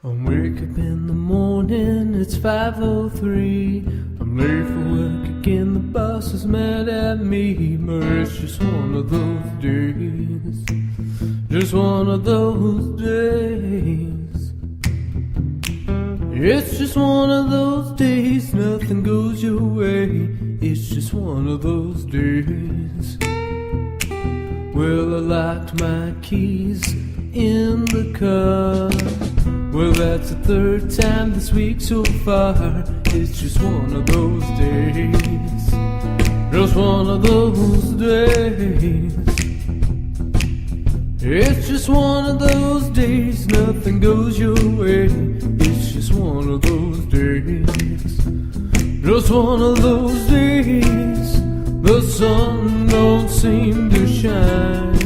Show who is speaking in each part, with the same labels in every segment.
Speaker 1: I wake up in the morning, it's 5:03. I'm late for work again, the boss is mad at me. But it's just one of those days, just one of those days. It's just one of those days, nothing goes your way. It's just one of those days. Well, I locked my keys in the car. Well, that's the third time this week so far. It's just one of those days, just one of those days. It's just one of those days, nothing goes your way. It's just one of those days, just one of those days. The sun don't seem to shine,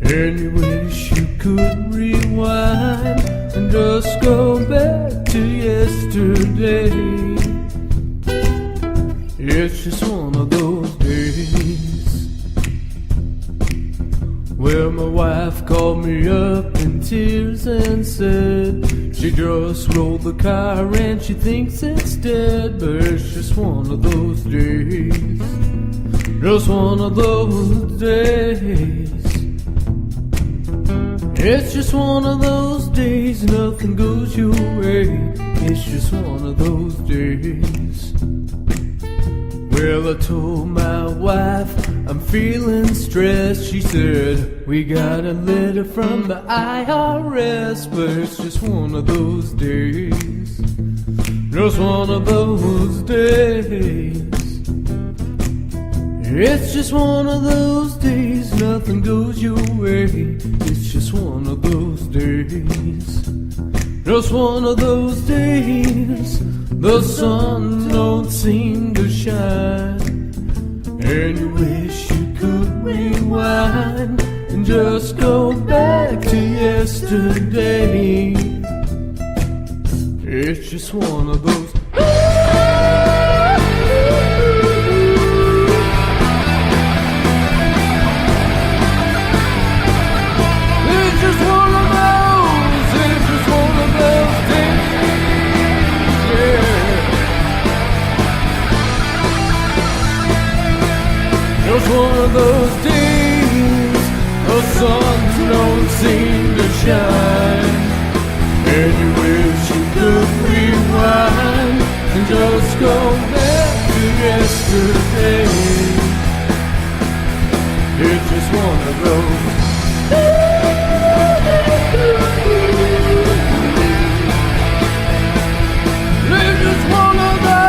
Speaker 1: and you wish you could rewind and just go back to yesterday. It's just one of those days. Well, my wife called me up in tears and said she just rolled the car and she thinks it's dead. But it's just one of those days, just one of those days. It's just one of those days, nothing goes your way. It's just one of those days. Well, I told my wife I'm feeling stressed. She said, we got a letter from the IRS. But it's just one of those days, just one of those days. It's just one of those days, nothing goes your way. It's just one of those days, just one of those days. The sun don't seem to shine, and you wish you could rewind and just go back to yesterday. It's just one of those. Just one of those days, the sun don't seem to shine, and you wish you could rewind and just go back to yesterday. It's just one of those. It's just one of those.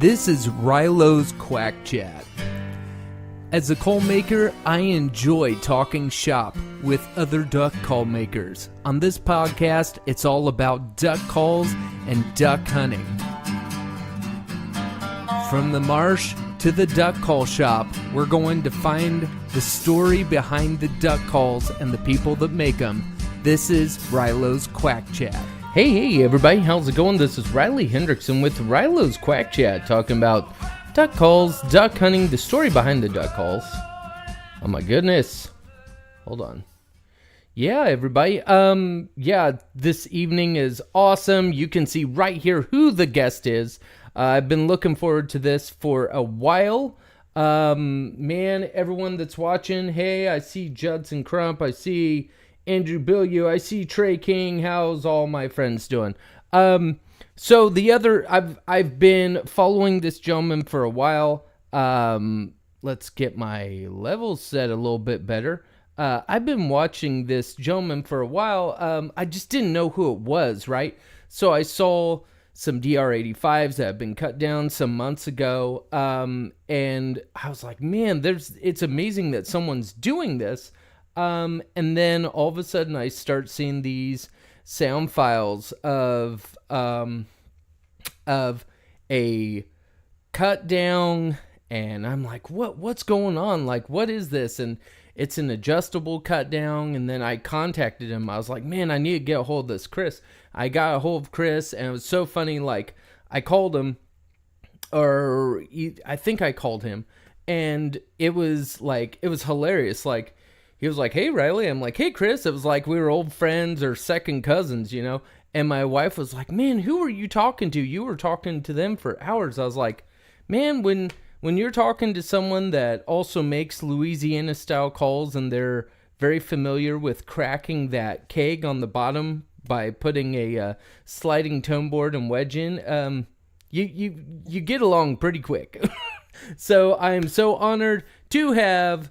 Speaker 1: This is Rilo's Quack Chat. As a call maker, I enjoy talking shop with other duck call makers. On this podcast, it's all about duck calls and duck hunting. From the marsh to the duck call shop, we're going to find the story behind the duck calls and the people that make them. This is Rilo's Quack Chat. Hey, everybody, how's it going? This is Riley Hendrickson with Rilo's Quack Chat, talking about duck calls, duck hunting, the story behind the duck calls. Oh my goodness. Hold on. Yeah, everybody. This evening is awesome. You can see right here who the guest is. I've been looking forward to this for a while. Man, everyone that's watching, hey, I see Judson Crump, I see Andrew Billieu, I see Trey King. How's all my friends doing? So I've been following this gentleman for a while. Let's get my levels set a little bit better. I've been watching this gentleman for a while. I just didn't know who it was, right? So I saw some DR85s that have been cut down some months ago. And I was like, man, it's amazing that someone's doing this. And then all of a sudden I start seeing these sound files of a cut down, and I'm like, what's going on? Like, what is this? And it's an adjustable cut down. And then I contacted him. I was like, man, I need to get a hold of this Chris. I got a hold of Chris, and it was so funny. Like, I called him, I think I called him, and it was hilarious. Like, he was like, hey, Riley. I'm like, hey, Chris. It was like we were old friends or second cousins, you know? And my wife was like, man, who were you talking to? You were talking to them for hours. I was like, man, when you're talking to someone that also makes Louisiana-style calls and they're very familiar with cracking that keg on the bottom by putting a sliding tone board and wedge in, you get along pretty quick. So I am so honored to have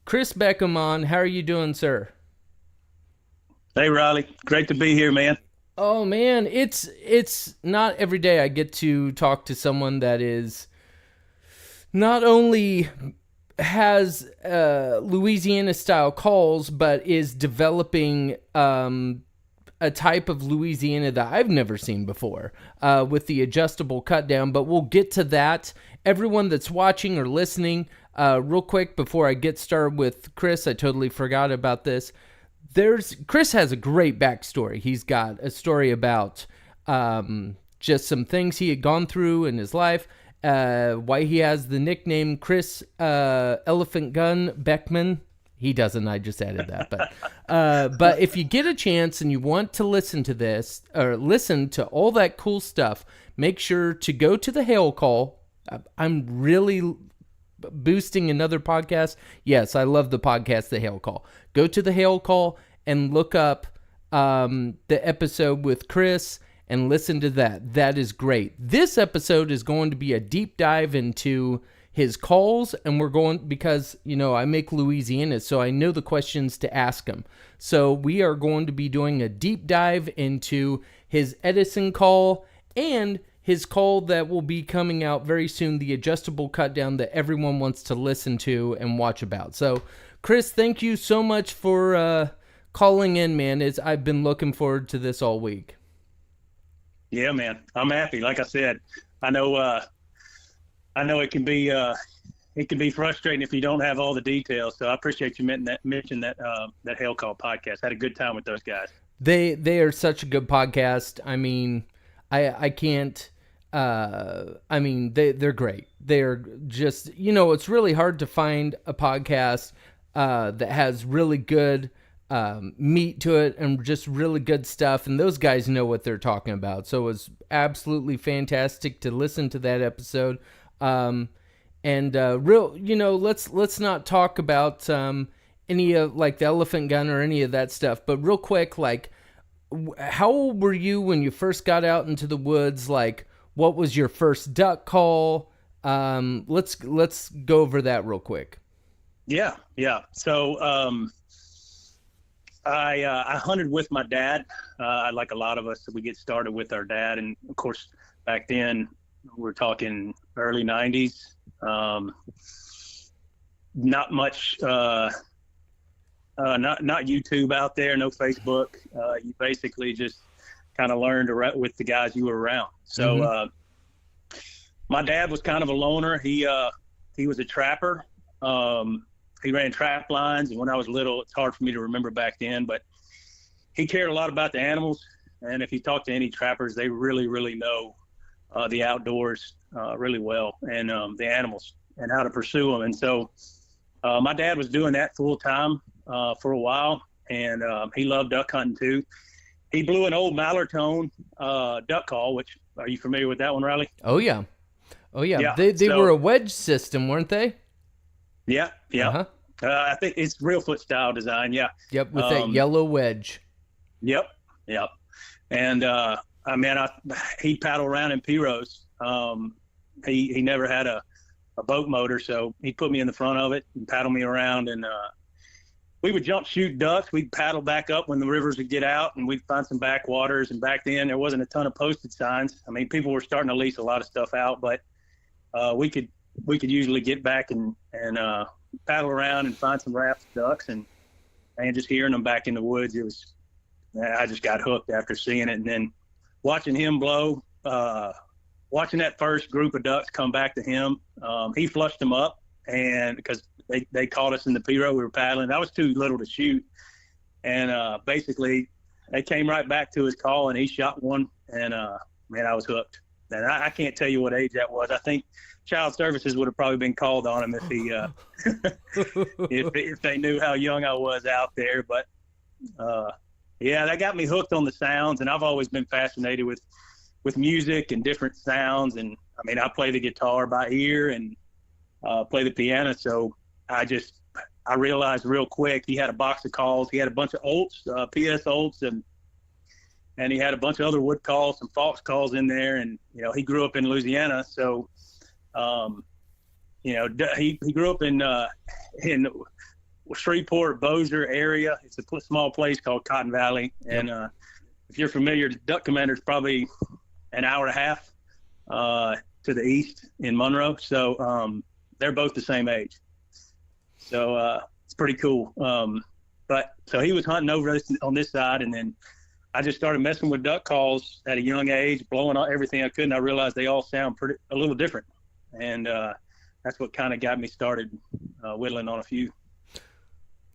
Speaker 1: Chris Beckman on. How are you doing, sir?
Speaker 2: Hey, Riley. Great to be here, man.
Speaker 1: Oh, man. It's not every day I get to talk to someone that is not only has Louisiana-style calls, but is developing a type of Louisiana that I've never seen before with the adjustable cut down. But we'll get to that. Everyone that's watching or listening, real quick before I get started with Chris, I totally forgot about this. Chris has a great backstory. He's got a story about just some things he had gone through in his life, why he has the nickname Chris Elephant Gun Beckman. He doesn't, I just added that. But if you get a chance and you want to listen to this, or listen to all that cool stuff, make sure to go to the Hail Call. I'm really boosting another podcast. Yes, I love the podcast, The Hail Call. Go to The Hail Call and look up the episode with Chris and listen to that. That is great. This episode is going to be a deep dive into his calls, and we're going, because, you know, I make Louisiana, so I know the questions to ask him. So we are going to be doing a deep dive into his Edison call and his call that will be coming out very soon, the adjustable cut down that everyone wants to listen to and watch about. So, Chris, thank you so much for calling in, man. I've been looking forward to this all week.
Speaker 2: Yeah, man. I'm happy. Like I said, I know it can be frustrating if you don't have all the details. So I appreciate you mentioning that Hail Call podcast. I had a good time with those guys.
Speaker 1: They are such a good podcast. I mean, I can't. I mean, they're great. They're just, you know, it's really hard to find a podcast that has really good meat to it and just really good stuff. And those guys know what they're talking about. So it was absolutely fantastic to listen to that episode. Let's not talk about any of like the elephant gun or any of that stuff. But real quick, like, how old were you when you first got out into the woods? Like, what was your first duck call? Let's go over that real quick.
Speaker 2: Yeah. So I hunted with my dad. Like a lot of us, we get started with our dad, and of course, back then, we're talking early 90s. Not much, not YouTube out there, no Facebook. You basically just kind of learned with the guys you were around. So my dad was kind of a loner. He was a trapper. He ran trap lines, and when I was little, it's hard for me to remember back then, but he cared a lot about the animals. And if you talk to any trappers, they really, really know the outdoors really well, and the animals and how to pursue them. And so my dad was doing that full time for a while, and he loved duck hunting too. He blew an old mallard tone duck call, which, are you familiar with that one, Riley?
Speaker 3: Oh yeah.
Speaker 2: Yeah,
Speaker 3: They were a wedge system, weren't they?
Speaker 2: Yeah.
Speaker 3: Uh-huh.
Speaker 2: I think it's real foot style design. Yeah.
Speaker 3: Yep, with that yellow wedge.
Speaker 2: Yep. And he paddled around in Piros. He never had a boat motor, so he put me in the front of it and paddled me around. And we would jump shoot ducks. We'd paddle back up when the rivers would get out, and we'd find some backwaters. And back then, there wasn't a ton of posted signs. I mean, people were starting to lease a lot of stuff out, but we could usually get back and paddle around and find some rafts of ducks, and just hearing them back in the woods. I just got hooked after seeing it, and then watching him blow, watching that first group of ducks come back to him. He flushed them up, and because they caught us in the Piro, we were paddling. I was too little to shoot, and basically they came right back to his call, and he shot one, and man, I was hooked. And I can't tell you what age that was. I think Child Services would have probably been called on him if he if they knew how young I was out there. But yeah, that got me hooked on the sounds, and I've always been fascinated with music and different sounds. And I mean, I play the guitar by ear and play the piano, so I realized real quick he had a box of calls. He had a bunch of Olds, PS Olds, and he had a bunch of other wood calls, some fox calls in there. And he grew up in Louisiana, so he grew up in Shreveport, Bossier area. It's a small place called Cotton Valley, and if you're familiar, Duck Commander's probably an hour and a half to the east in Monroe. So they're both the same age. So it's pretty cool. But so he was hunting over on this side, and then I just started messing with duck calls at a young age, blowing out everything I could, and I realized they all sound a little different. And that's what kind of got me started whittling on a few.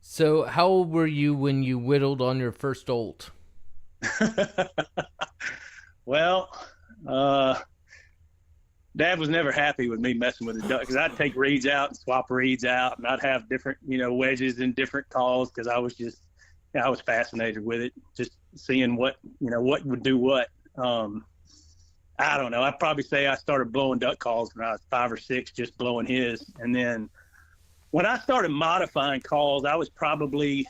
Speaker 3: So how old were you when you whittled on your first Olt?
Speaker 2: Well, Dad was never happy with me messing with the duck, because I'd take reeds out and swap reeds out, and I'd have different, wedges and different calls, because I was fascinated with it, just seeing what would do what. I don't know. I'd probably say I started blowing duck calls when I was 5 or 6, just blowing his. And then when I started modifying calls, I was probably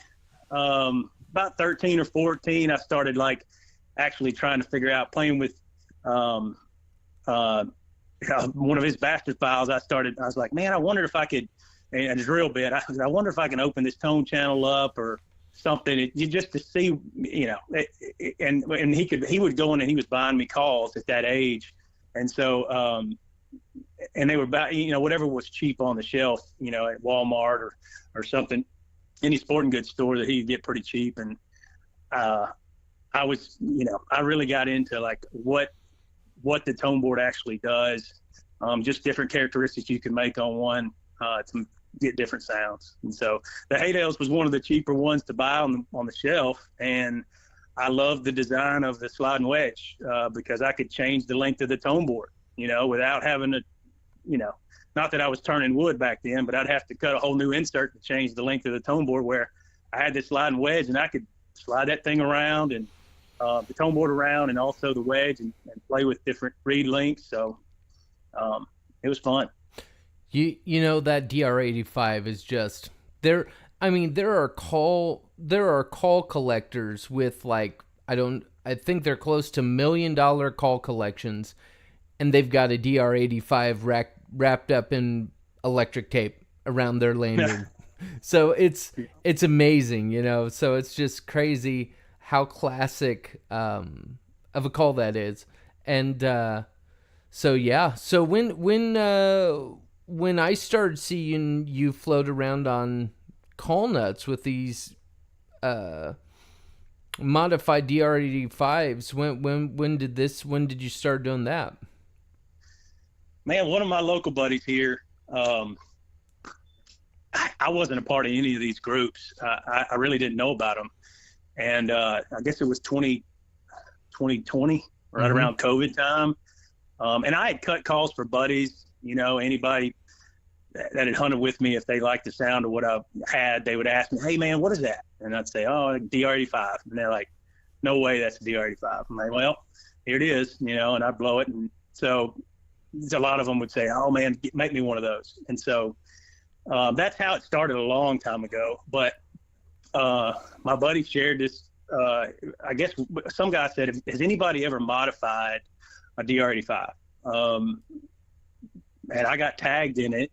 Speaker 2: about 13 or 14. I started actually trying to figure out, playing with one of his bastard files. I was like, man, I wonder if I could, and it's real bit. I wonder if I can open this tone channel up or something, just to see, and he would go in and he was buying me calls at that age. And so, and they were about, whatever was cheap on the shelf, at Walmart or something, any sporting goods store that he'd get pretty cheap. And I was, I really got into what the tone board actually does, just different characteristics you can make on one to get different sounds. And so the Haydales was one of the cheaper ones to buy on the shelf, and I loved the design of the sliding wedge because I could change the length of the tone board, without having to, not that I was turning wood back then, but I'd have to cut a whole new insert to change the length of the tone board, where I had this sliding wedge and I could slide that thing around and the tone board around, and also the wedge, and play with different reed lengths. So it was fun.
Speaker 3: That DR85 is just there. I mean, there are call collectors with I think they're close to $1 million call collections, and they've got a DR85 wrapped up in electric tape around their lanyard. So it's amazing, so it's just crazy how classic of a call that is. And So yeah. So when I started seeing you float around on call nuts with these uh modified DR85s, when did you start doing that?
Speaker 2: Man, one of my local buddies here, I wasn't a part of any of these groups. I really didn't know about them. And I guess it was 2020, right around COVID time. And I had cut calls for buddies, anybody that had hunted with me. If they liked the sound of what I had, they would ask me, "Hey man, what is that?" And I'd say, "Oh, DR85." And they're like, "No way, that's a DR85." I'm like, "Well, here it is," and I'd blow it. And so a lot of them would say, "Oh man, make me one of those." And so that's how it started a long time ago. But my buddy shared this. I guess some guy said, "Has anybody ever modified a DR85?" And I got tagged in it.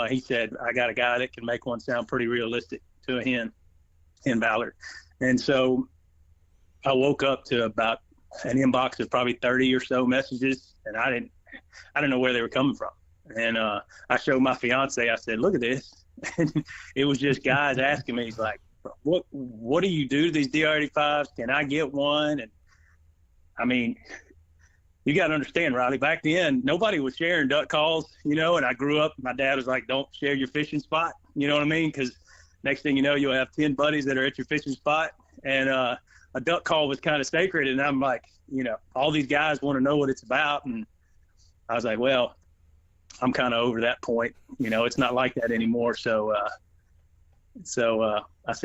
Speaker 2: He said, "I got a guy that can make one sound pretty realistic to a hen in Ballard." And so I woke up to about an inbox of probably 30 or so messages, and I didn't know where they were coming from. And I showed my fiance. I said, "Look at this." And it was just guys asking me, he's like, what do you do to these DR85s? Can I get one? And I mean, you got to understand, Riley, back then, nobody was sharing duck calls, and I grew up, my dad was like, "Don't share your fishing spot." You know what I mean? Because next thing you know, you'll have 10 buddies that are at your fishing spot. And a duck call was kind of sacred. And I'm like, all these guys want to know what it's about. And I was like, well, I'm kind of over that point. It's not like that anymore. So I said,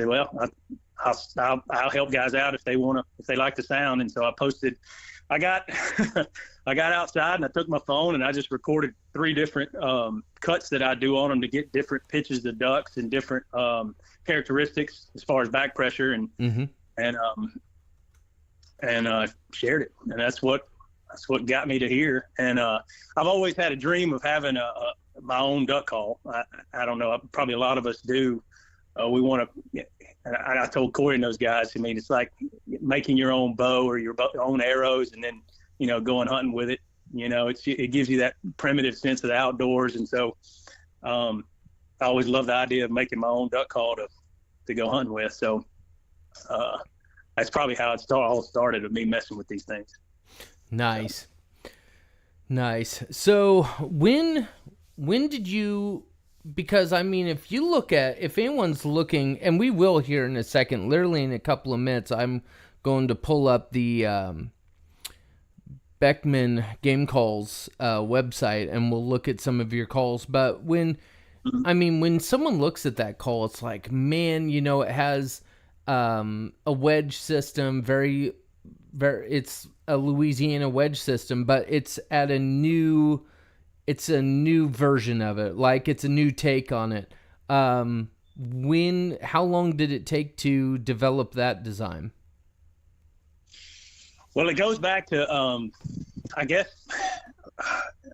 Speaker 2: well, I'll help guys out if they like the sound. And so I posted, I got outside and I took my phone and I just recorded 3 different cuts that I do on them to get different pitches of ducks and different characteristics as far as back pressure and shared it. And that's what got me to here. And I've always had a dream of having my own duck call. I don't know, probably a lot of us do. We want to, and I told Corey and those guys, I mean, it's like making your own bow or your own arrows and then, going hunting with it. It gives you that primitive sense of the outdoors. And so I always loved the idea of making my own duck call to go hunting with. So that's probably how it all started, with me messing with these things.
Speaker 3: Nice. So when did you, because I mean, if anyone's looking, and we will here in a second, literally in a couple of minutes, I'm going to pull up the Beckman Game Calls website and we'll look at some of your calls. But when someone looks at that call, it's like, man, it has a wedge system, very, it's a Louisiana wedge system, but it's a new version of it. Like, it's a new take on it. How long did it take to develop that design?
Speaker 2: Well, it goes back to, I guess,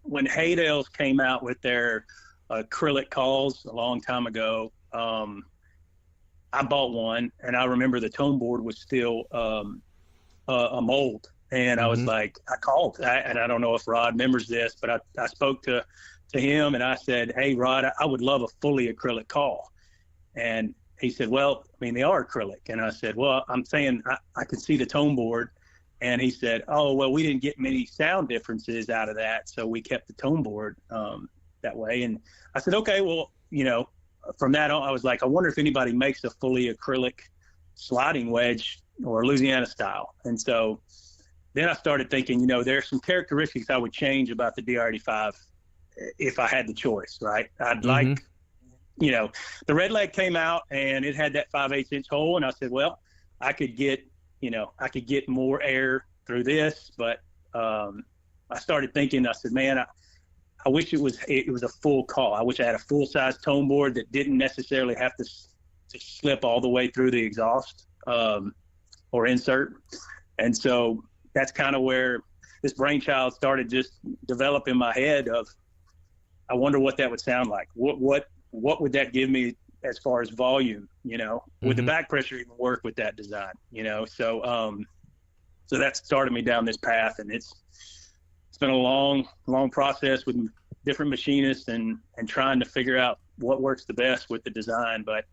Speaker 2: when Haydale's came out with their acrylic calls a long time ago. I bought one, and I remember the tone board was still a mold. And I was like, I called, and I don't know if Rod remembers this, but I spoke to him and I said, "Hey, Rod, I would love a fully acrylic call." And he said, "Well, I mean, they are acrylic." And I said, "Well, I'm saying I could see the tone board." And he said, "Oh, well, we didn't get many sound differences out of that, so we kept the tone board that way." And I said, "Okay, well, from that on, I was like, I wonder if anybody makes a fully acrylic sliding wedge or Louisiana style." And so then I started thinking, there's some characteristics I would change about the DR85 if I had the choice, right? I'd like, the red leg came out and it had that 5/8 inch hole. And I said, well, I could get more air through this. But I started thinking, I said, man, I wish it was a full call. I wish I had a full size tone board that didn't necessarily have to slip all the way through the exhaust or insert. And so that's kind of where this brainchild started just developing in my head of, I wonder what that would sound like. What would that give me as far as volume, would the back pressure even work with that design, so that started me down this path, and it's been a long process with different machinists and trying to figure out what works the best with the design. But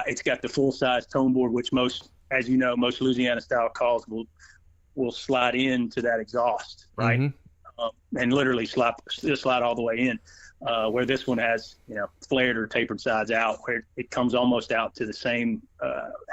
Speaker 2: it's got the full size tone board, which as you know, most Louisiana style calls will slide into that exhaust, right? And literally slide all the way in. Where this one has, flared or tapered sides out, where it comes almost out to the same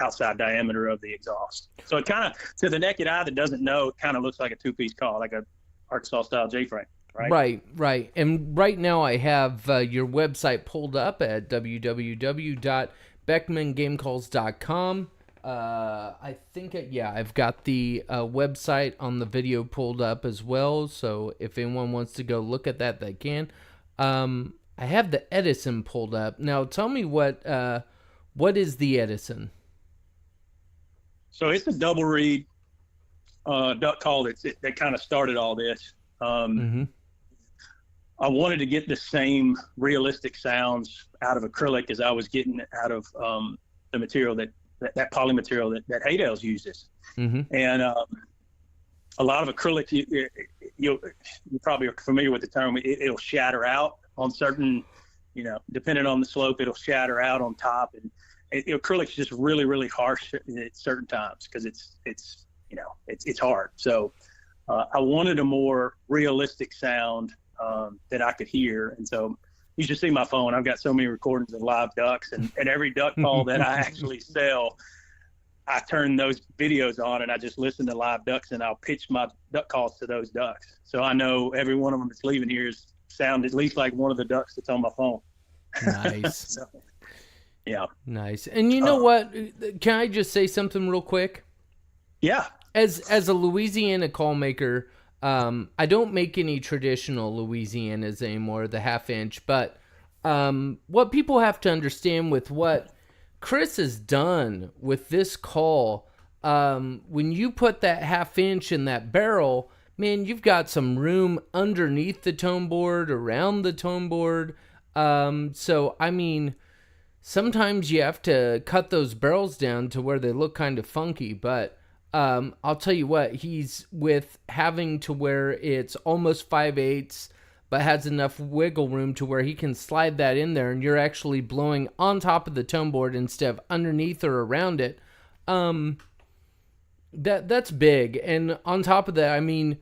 Speaker 2: outside diameter of the exhaust. So it kind of, to the naked eye that doesn't know, it kind of looks like a two-piece call, like a Arkansas style J-frame, right?
Speaker 3: Right. And right now I have your website pulled up at www.beckmangamecalls.com. I think, I've got the website on the video pulled up as well. So if anyone wants to go look at that, they can. I have the Edison pulled up. Now tell me what is the Edison?
Speaker 2: So it's a double reed duck call that kind of started all this. I wanted to get the same realistic sounds out of acrylic as I was getting out of the material that poly material that Haydale's uses. And a lot of acrylic, you probably are familiar with the term, it'll shatter out on certain, depending on the slope, it'll shatter out on top. And acrylic's just really, really harsh at certain times because it's hard. So I wanted a more realistic sound that I could hear. And so you should see my phone. I've got so many recordings of live ducks, and every duck call that I actually sell, I turn those videos on and I just listen to live ducks, and I'll pitch my duck calls to those ducks. So I know every one of them that's leaving here sound at least like one of the ducks that's on my phone.
Speaker 3: Nice.
Speaker 2: So, yeah.
Speaker 3: Nice. And you know what? Can I just say something real quick?
Speaker 2: Yeah.
Speaker 3: As a Louisiana call maker, I don't make any traditional Louisianas anymore, the half inch, but what people have to understand with what Chris has done with this call, when you put that half inch in that barrel, man, you've got some room underneath the tone board, around the tone board. So, I mean, sometimes you have to cut those barrels down to where they look kind of funky, but I'll tell you what, he's with having to where it's almost 5/8, but has enough wiggle room to where he can slide that in there, and you're actually blowing on top of the tone board instead of underneath or around it. That's big. And on top of that, I mean,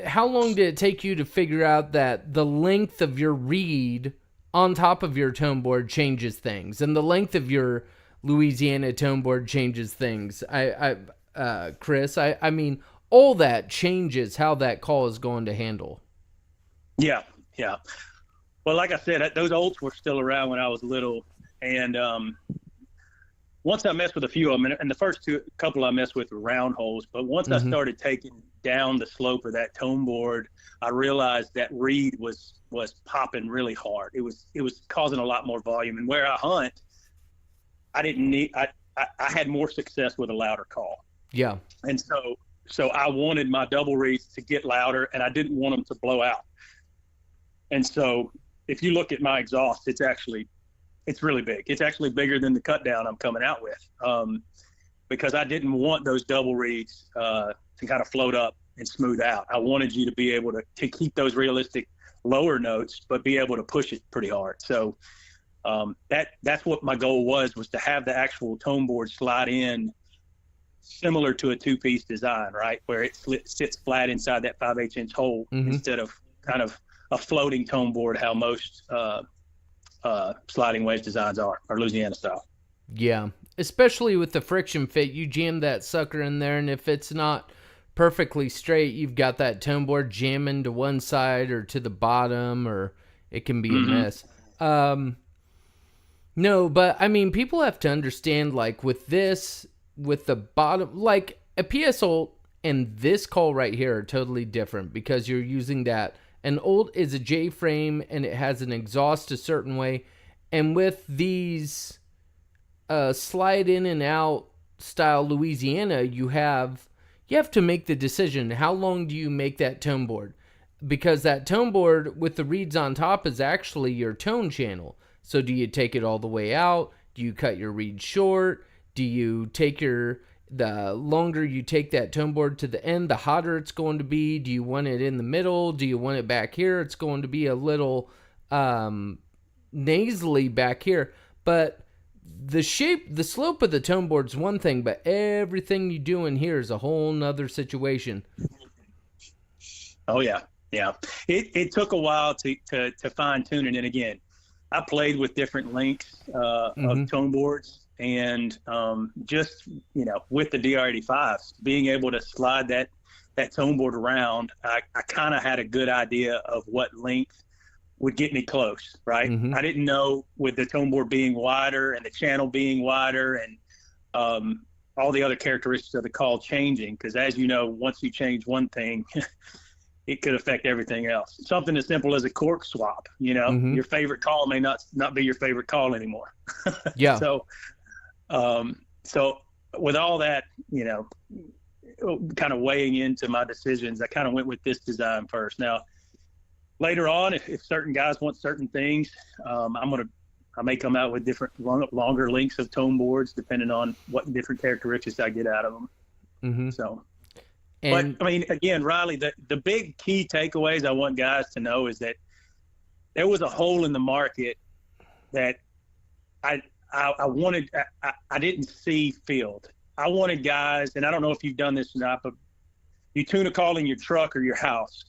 Speaker 3: how long did it take you to figure out that the length of your reed on top of your tone board changes things, and the length of your Louisiana tone board changes things? Chris, I mean, all that changes how that call is going to handle. Yeah.
Speaker 2: Well, like I said, those olds were still around when I was little, and once I messed with a few of them, and the first couple I messed with were round holes, but once I started taking down the slope of that tone board, I realized that reed was popping really hard. It was causing a lot more volume, and where I hunt, I had more success with a louder call.
Speaker 3: Yeah. And
Speaker 2: so I wanted my double reeds to get louder, and I didn't want them to blow out. And so if you look at my exhaust, it's really big. It's actually bigger than the cut down I'm coming out with, because I didn't want those double reeds to kind of float up and smooth out. I wanted you to be able to keep those realistic lower notes, but be able to push it pretty hard. So that's what my goal was to have the actual tone board slide in similar to a two-piece design, right, where it sits flat inside that 5/8 inch hole instead of kind of a floating tone board, how most sliding wedge designs are Louisiana style.
Speaker 3: Yeah, especially with the friction fit, you jam that sucker in there, and if it's not perfectly straight, you've got that tone board jamming to one side or to the bottom, or it can be a mess. No, but I mean, people have to understand, like with this, with the bottom, like a PS Ult and this call right here are totally different, because you're using that. An Ult is a J frame and it has an exhaust a certain way, and with these slide in and out style Louisiana, you have to make the decision, how long do you make that tone board, because that tone board with the reeds on top is actually your tone channel. So do you take it all the way out? Do you cut your reed short? Do you take the longer you take that tone board to the end, the hotter it's going to be. Do you want it in the middle? Do you want it back here? It's going to be a little nasally back here. But the slope of the tone board's one thing, but everything you do in here is a whole nother situation.
Speaker 2: Oh yeah. Yeah. It took a while to fine tune it. And again, I played with different lengths of tone boards, and just, with the DR85s, being able to slide that tone board around, I kind of had a good idea of what length would get me close, right? I didn't know, with the tone board being wider and the channel being wider and all the other characteristics of the call changing, because as you know, once you change one thing, it could affect everything else. Something as simple as a cork swap, your favorite call may not be your favorite call anymore.
Speaker 3: Yeah.
Speaker 2: So with all that, kind of weighing into my decisions, I kind of went with this design first. Now, later on, if certain guys want certain things, I may come out with different longer lengths of tone boards, depending on what different characteristics I get out of them. So. But I mean, again, Riley, the big key takeaways I want guys to know is that there was a hole in the market that I wanted. I didn't see filled. I wanted guys, and I don't know if you've done this or not, but you tune a call in your truck or your house,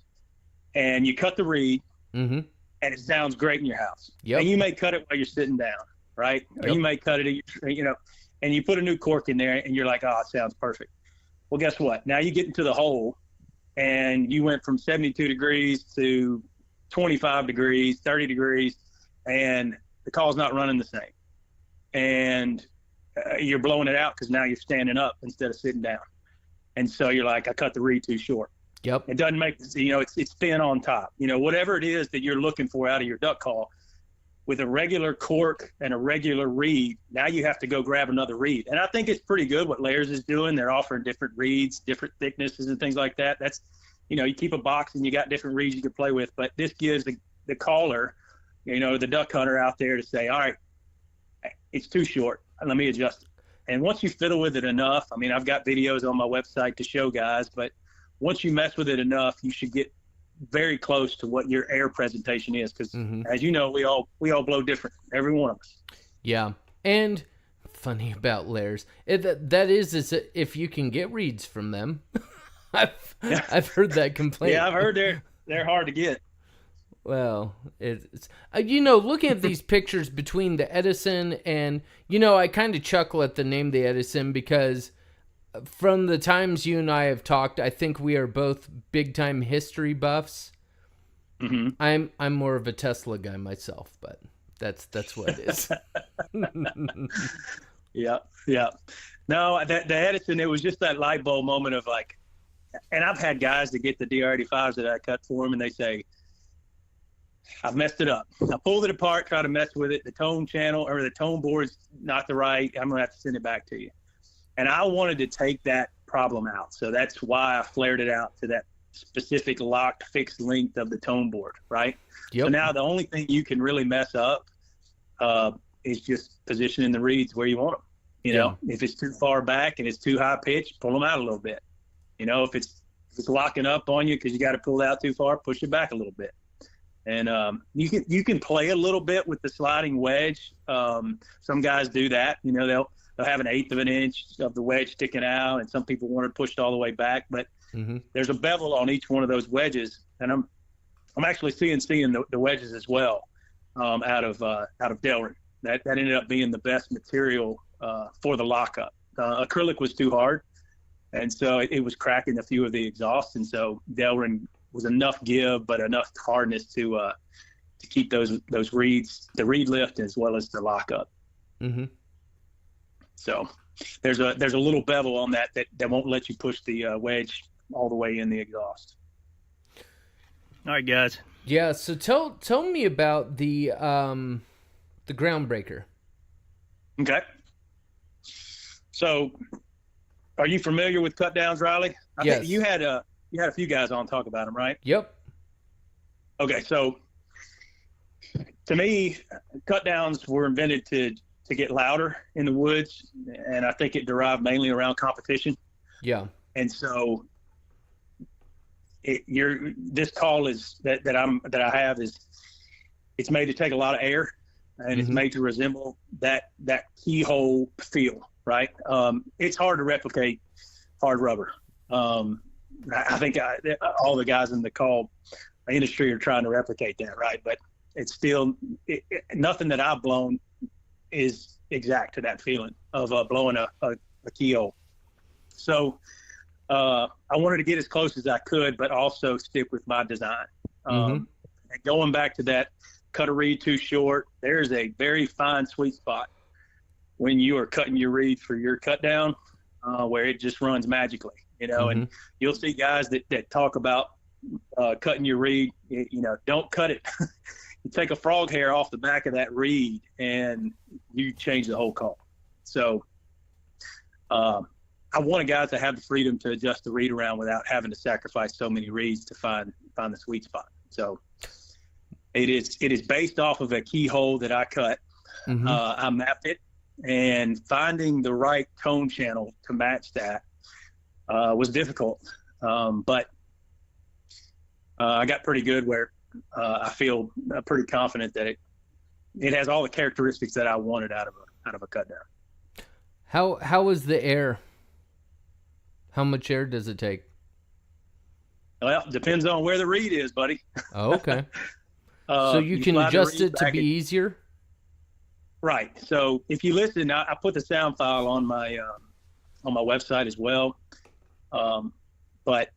Speaker 2: and you cut the reed, and it sounds great in your house. Yep. And you may cut it while you're sitting down, right? Or you may cut it, and you put a new cork in there, and you're like, oh, it sounds perfect. Well, guess what? Now you get into the hole, and you went from 72 degrees to 25 degrees, 30 degrees, and the call's not running the same. And you're blowing it out because now you're standing up instead of sitting down. And so you're like, I cut the reed too short.
Speaker 3: Yep.
Speaker 2: It doesn't make, it's thin on top. Whatever it is that you're looking for out of your duck call, with a regular cork and a regular reed, now you have to go grab another reed. And I think it's pretty good what Layers is doing. They're offering different reeds, different thicknesses and things like that. That's, you keep a box and you got different reeds you can play with. But this gives the caller, the duck hunter out there to say, all right, it's too short. Let me adjust it. And once you fiddle with it enough, I mean, I've got videos on my website to show guys, but once you mess with it enough, you should get very close to what your air presentation is, because as you know, we all blow different, every one of us.
Speaker 3: Yeah. And funny about Layers, that is if you can get reeds from them. I've heard that complaint.
Speaker 2: Yeah, I've heard they're hard to get.
Speaker 3: Well, it's looking at these pictures between the Edison and, I kind of chuckle at the name the Edison, because from the times you and I have talked, I think we are both big time history buffs. I'm more of a Tesla guy myself, but that's what it is.
Speaker 2: Yeah. No, the Edison, it was just that light bulb moment of like, and I've had guys that get the DR85s that I cut for them, and they say, I've messed it up. I pulled it apart, try to mess with it. The tone channel or the tone board's not the right. I'm going to have to send it back to you. And I wanted to take that problem out. So that's why I flared it out to that specific locked fixed length of the tone board, right?
Speaker 3: Yep.
Speaker 2: So now the only thing you can really mess up is just positioning the reeds where you want them. If it's too far back and it's too high pitched, pull them out a little bit. If it's locking up on you because you got to pull it out too far, push it back a little bit. And you can play a little bit with the sliding wedge. Some guys do that. They'll have an eighth of an inch of the wedge sticking out, and some people want it pushed all the way back. But there's a bevel on each one of those wedges, and I'm actually seeing the wedges as well out of Delrin. That ended up being the best material for the lockup. Acrylic was too hard, and so it was cracking a few of the exhausts, and so Delrin was enough give but enough hardness to keep those reeds, the reed lift as well as the lockup. So there's a little bevel on that won't let you push the wedge all the way in the exhaust. All right, guys.
Speaker 3: Yeah. So tell me about the groundbreaker.
Speaker 2: Okay. So, are you familiar with cut downs, Riley? I think you had a few guys on talk about them, right?
Speaker 3: Yep.
Speaker 2: Okay, so to me, cut downs were invented to get louder in the woods, and I think it derived mainly around competition.
Speaker 3: Yeah.
Speaker 2: And so this call is that I have is it's made to take a lot of air, and it's made to resemble that keyhole feel, right? It's hard to replicate hard rubber. I think all the guys in the call industry are trying to replicate that, right? But it's still nothing that I've blown is exact to that feeling of blowing a keyhole. So I wanted to get as close as I could, but also stick with my design. And going back to that, cut a reed too short, there's a very fine sweet spot when you are cutting your reed for your cut down, where it just runs magically, and you'll see guys that talk about cutting your reed, don't cut it. You take a frog hair off the back of that reed and you change the whole call. So I wanted guys to have the freedom to adjust the reed around without having to sacrifice so many reeds to find the sweet spot. So it is based off of a keyhole that I cut. I mapped it, and finding the right tone channel to match that was difficult. But I got pretty good where I feel pretty confident that it has all the characteristics that I wanted out of a cut down.
Speaker 3: How is the air? How much air does it take?
Speaker 2: Well, depends on where the reed is, buddy.
Speaker 3: Oh, okay. So you can adjust it to be easier?
Speaker 2: Right. So if you listen, I put the sound file on my website as well. But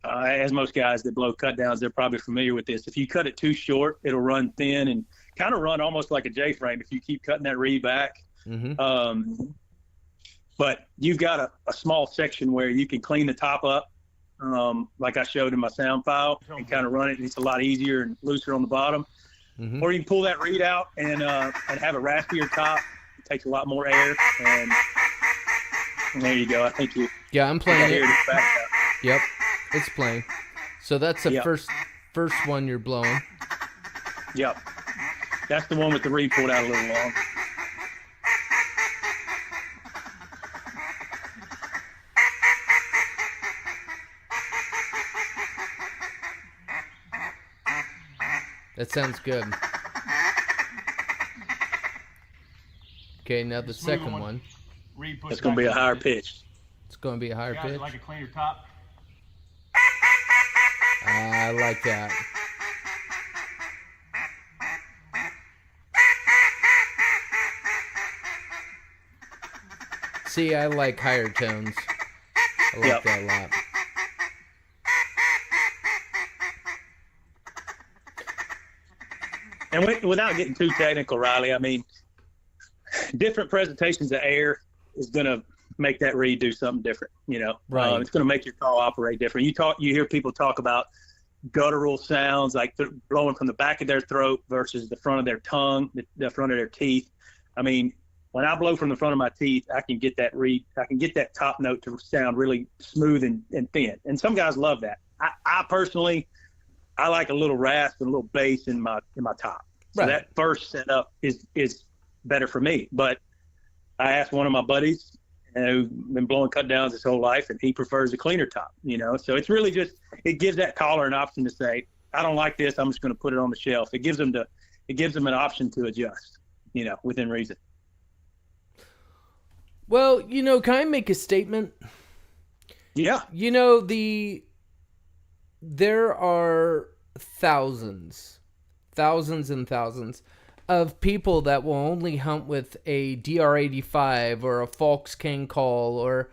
Speaker 2: as most guys that blow cut downs, they're probably familiar with this. If you cut it too short, it'll run thin and kind of run almost like a J-frame if you keep cutting that reed back. But you've got a small section where you can clean the top up, like I showed in my sound file, and kind of run it. It's a lot easier and looser on the bottom. Or you can pull that reed out and have a raspier top. It takes a lot more air, and there you go. I think you.
Speaker 3: Yeah, I'm playing it. Yep, it's playing. So that's the first one you're blowing.
Speaker 2: Yep, that's the one with the reed pulled out a little long.
Speaker 3: That sounds good. Okay, now the second one.
Speaker 2: It's going to be a higher pitch.
Speaker 3: It's going to be a higher pitch.
Speaker 4: Like a cleaner top.
Speaker 3: I like that. See, I like higher tones. I like that a lot.
Speaker 2: And without getting too technical, Riley, I mean, different presentations of air is going to make that reed do something different.
Speaker 3: Right.
Speaker 2: It's going to make your call operate different. You hear people talk about guttural sounds, like blowing from the back of their throat versus the front of their tongue, the front of their teeth. I mean, when I blow from the front of my teeth, I can get that top note to sound really smooth and thin. And some guys love that. I personally, I like a little rasp and a little bass in my top. So that first setup is better for me. But I asked one of my buddies who's been blowing cut downs his whole life, and he prefers a cleaner top, So it's really just, it gives that caller an option to say, I don't like this, I'm just going to put it on the shelf. It gives them an option to adjust, within reason.
Speaker 3: Well, can I make a statement?
Speaker 2: Yeah.
Speaker 3: There are thousands and thousands of people that will only hunt with a DR85 or a Falks King call,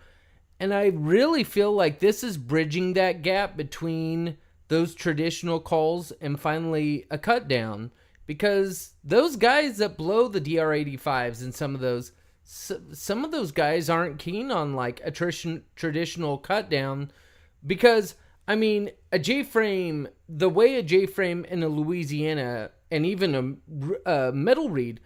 Speaker 3: and I really feel like this is bridging that gap between those traditional calls and finally a cut down, because those guys that blow the DR85s and some of those guys aren't keen on like a traditional cut down, because I mean, a J-frame, the way a J-frame in a Louisiana and even a metal reed,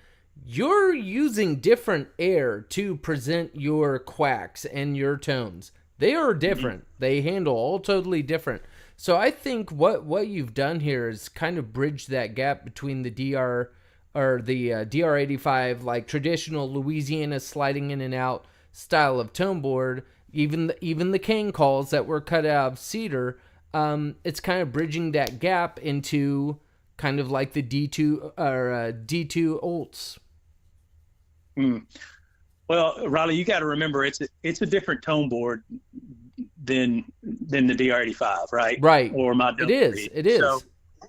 Speaker 3: you're using different air to present your quacks and your tones. They are different. They handle all totally different. So I think what you've done here is kind of bridge that gap between the DR or the DR85, like traditional Louisiana sliding in and out style of tone board, even the cane calls that were cut out of cedar, it's kind of bridging that gap into kind of like the D2 or D2 Olds.
Speaker 2: Well, Riley, you got to remember it's a different tone board than the DR85, right?
Speaker 3: Right.
Speaker 2: Or my
Speaker 3: it is. It is.
Speaker 2: So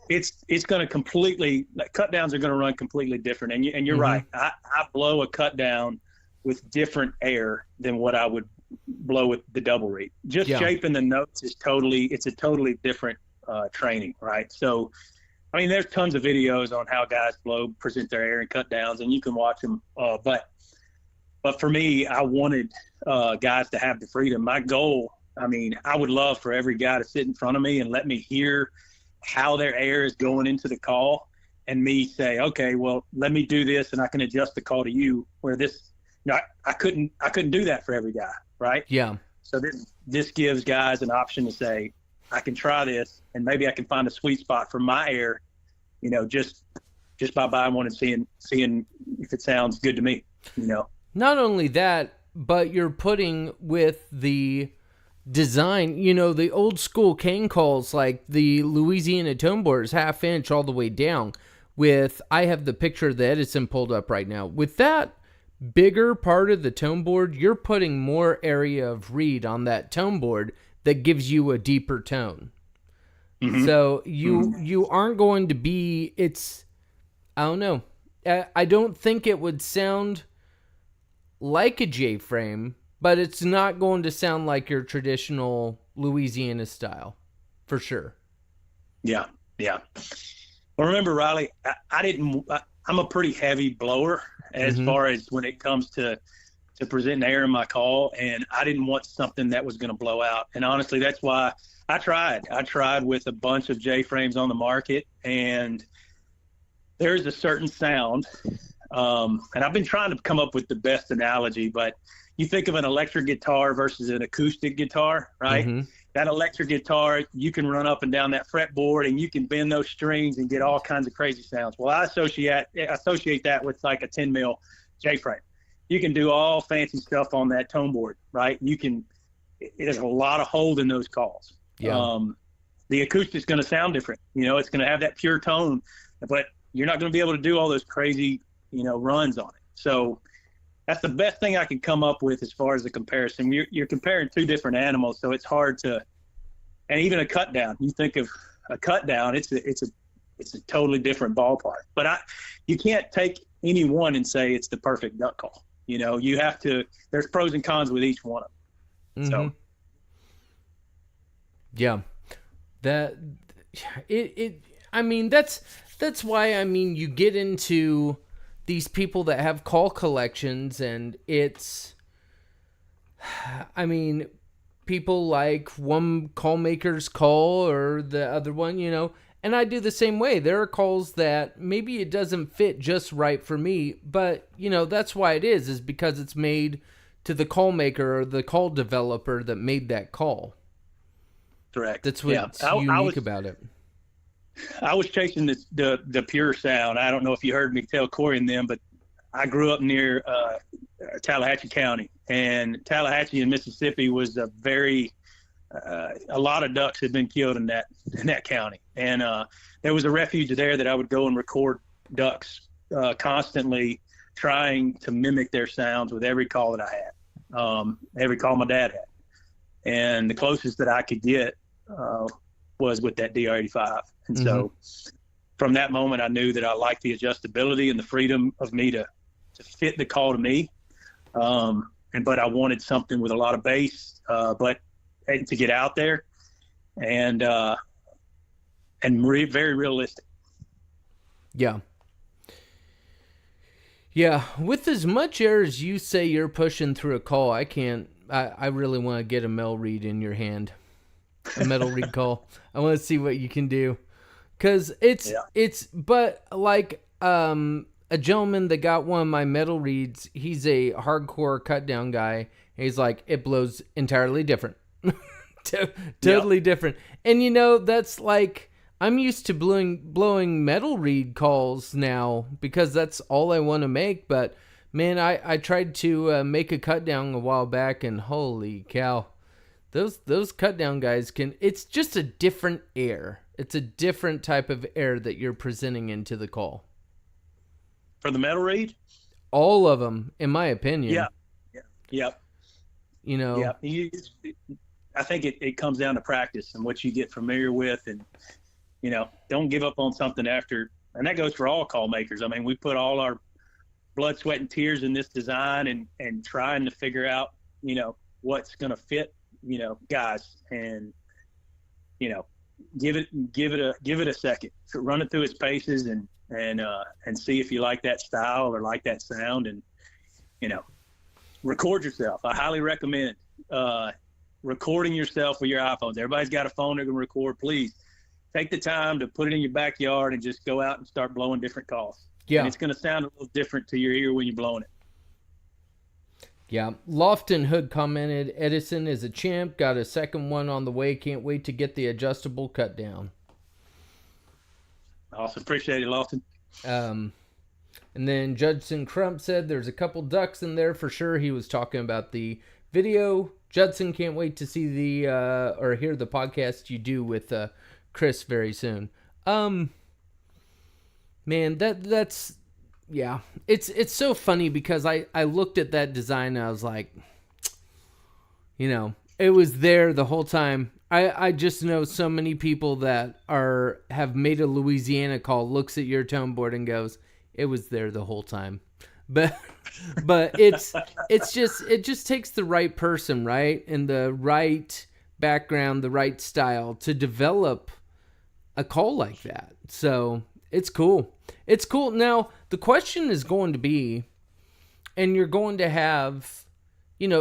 Speaker 2: it's going to completely, like, cut downs are going to run completely different. And you're right. I blow a cut down with different air than what I would blow with the double reed. Just shaping the notes it's a totally different training, right? So, I mean, there's tons of videos on how guys present their air and cut downs, and you can watch them. But for me, I wanted guys to have the freedom. My goal, I mean, I would love for every guy to sit in front of me and let me hear how their air is going into the call, and me say, okay, well, let me do this, and I can adjust the call to you. Where this, I couldn't do that for every guy, right?
Speaker 3: Yeah.
Speaker 2: So this gives guys an option to say, I can try this, and maybe I can find a sweet spot for my air, just by buying one and seeing if it sounds good to me,
Speaker 3: Not only that, but you're putting with the design, the old school cane calls, like the Louisiana tone board is 1/2 inch all the way down. I have the picture of the Edison pulled up right now. With that bigger part of the tone board, you're putting more area of reed on that tone board that gives you a deeper tone. Mm-hmm. So you aren't going to be, I don't know. I don't think it would sound like a J-frame, but it's not going to sound like your traditional Louisiana style, for sure.
Speaker 2: Yeah. Well, remember, Riley, I'm a pretty heavy blower as far as when it comes to presenting air in my call, and I didn't want something that was going to blow out. And honestly, that's why I tried with a bunch of J-frames on the market, and there's a certain sound, and I've been trying to come up with the best analogy, but you think of an electric guitar versus an acoustic guitar, right? Mm-hmm. That electric guitar, you can run up and down that fretboard, and you can bend those strings and get all kinds of crazy sounds. Well, I associate that with like a 10 mil J-frame. You can do all fancy stuff on that tone board, right? There's a lot of hold in those calls. Yeah. The acoustic's going to sound different. It's going to have that pure tone, but you're not going to be able to do all those crazy, runs on it. So that's the best thing I can come up with as far as the comparison. You're comparing two different animals, so it's hard to. And even a cut down, you think of a cut down, it's a totally different ballpark. But you can't take any one and say it's the perfect duck call. You have to. There's pros and cons with each one of them. So.
Speaker 3: Yeah, I mean, that's why, I mean, you get into these people that have call collections, and it's, I mean, people like one call maker's call or the other one, and I do the same way. There are calls that maybe it doesn't fit just right for me, but, that's why it is because it's made to the call maker or the call developer that made that call.
Speaker 2: Correct.
Speaker 3: That's what's unique about it.
Speaker 2: I was chasing the pure sound. I don't know if you heard me tell Corey and them, but I grew up near Tallahatchie County, and Tallahatchie in Mississippi was a lot of ducks had been killed in that county. And there was a refuge there that I would go and record ducks constantly, trying to mimic their sounds with every call that I had, every call my dad had. And the closest that I could get was with that DR85. And so from that moment, I knew that I liked the adjustability and the freedom of me to fit the call to me. But I wanted something with a lot of bass, but to get out there and very realistic.
Speaker 3: Yeah. Yeah. With as much air as you say you're pushing through a call, I really want to get a metal reed in your hand. A metal reed call. I want to see what you can do. Because but like a gentleman that got one of my metal reeds, he's a hardcore cut down guy. He's like, it blows entirely different. Totally different. And that's like, I'm used to blowing metal reed calls now because that's all I want to make. But man, I tried to make a cut down a while back, and holy cow, those cut down guys can. It's just a different air. It's a different type of air that you're presenting into the call.
Speaker 2: For the metal reed,
Speaker 3: all of them, in my opinion.
Speaker 2: Yeah.
Speaker 3: You know.
Speaker 2: Yeah. I think it comes down to practice and what you get familiar with, and don't give up on something after. And that goes for all call makers. I mean, we put all our blood, sweat, and tears in this design, and trying to figure out what's going to fit guys, and give it a second, run it through its paces, and see if you like that style or like that sound, and record yourself. I highly recommend recording yourself with your iPhones. Everybody's got a phone that can record. Please take the time to put it in your backyard and just go out and start blowing different calls.
Speaker 3: Yeah,
Speaker 2: and it's going to sound a little different to your ear when you're blowing it.
Speaker 3: Yeah, Lofton Hood commented, Edison is a champ, got a second one on the way, can't wait to get the adjustable cut down.
Speaker 2: Awesome, appreciate it, Lofton.
Speaker 3: And then Judson Crump said there's a couple ducks in there for sure. He was talking about the video. Judson, can't wait to see or hear the podcast you do with Chris very soon. Man, that's yeah. It's so funny because I looked at that design and I was like, it was there the whole time. I just know so many people that have made a Louisiana call, looks at your tone board and goes, it was there the whole time. But it just takes the right person, right? And the right background, the right style to develop a call like that. So it's cool. It's cool. Now, the question is going to be, and you're going to have,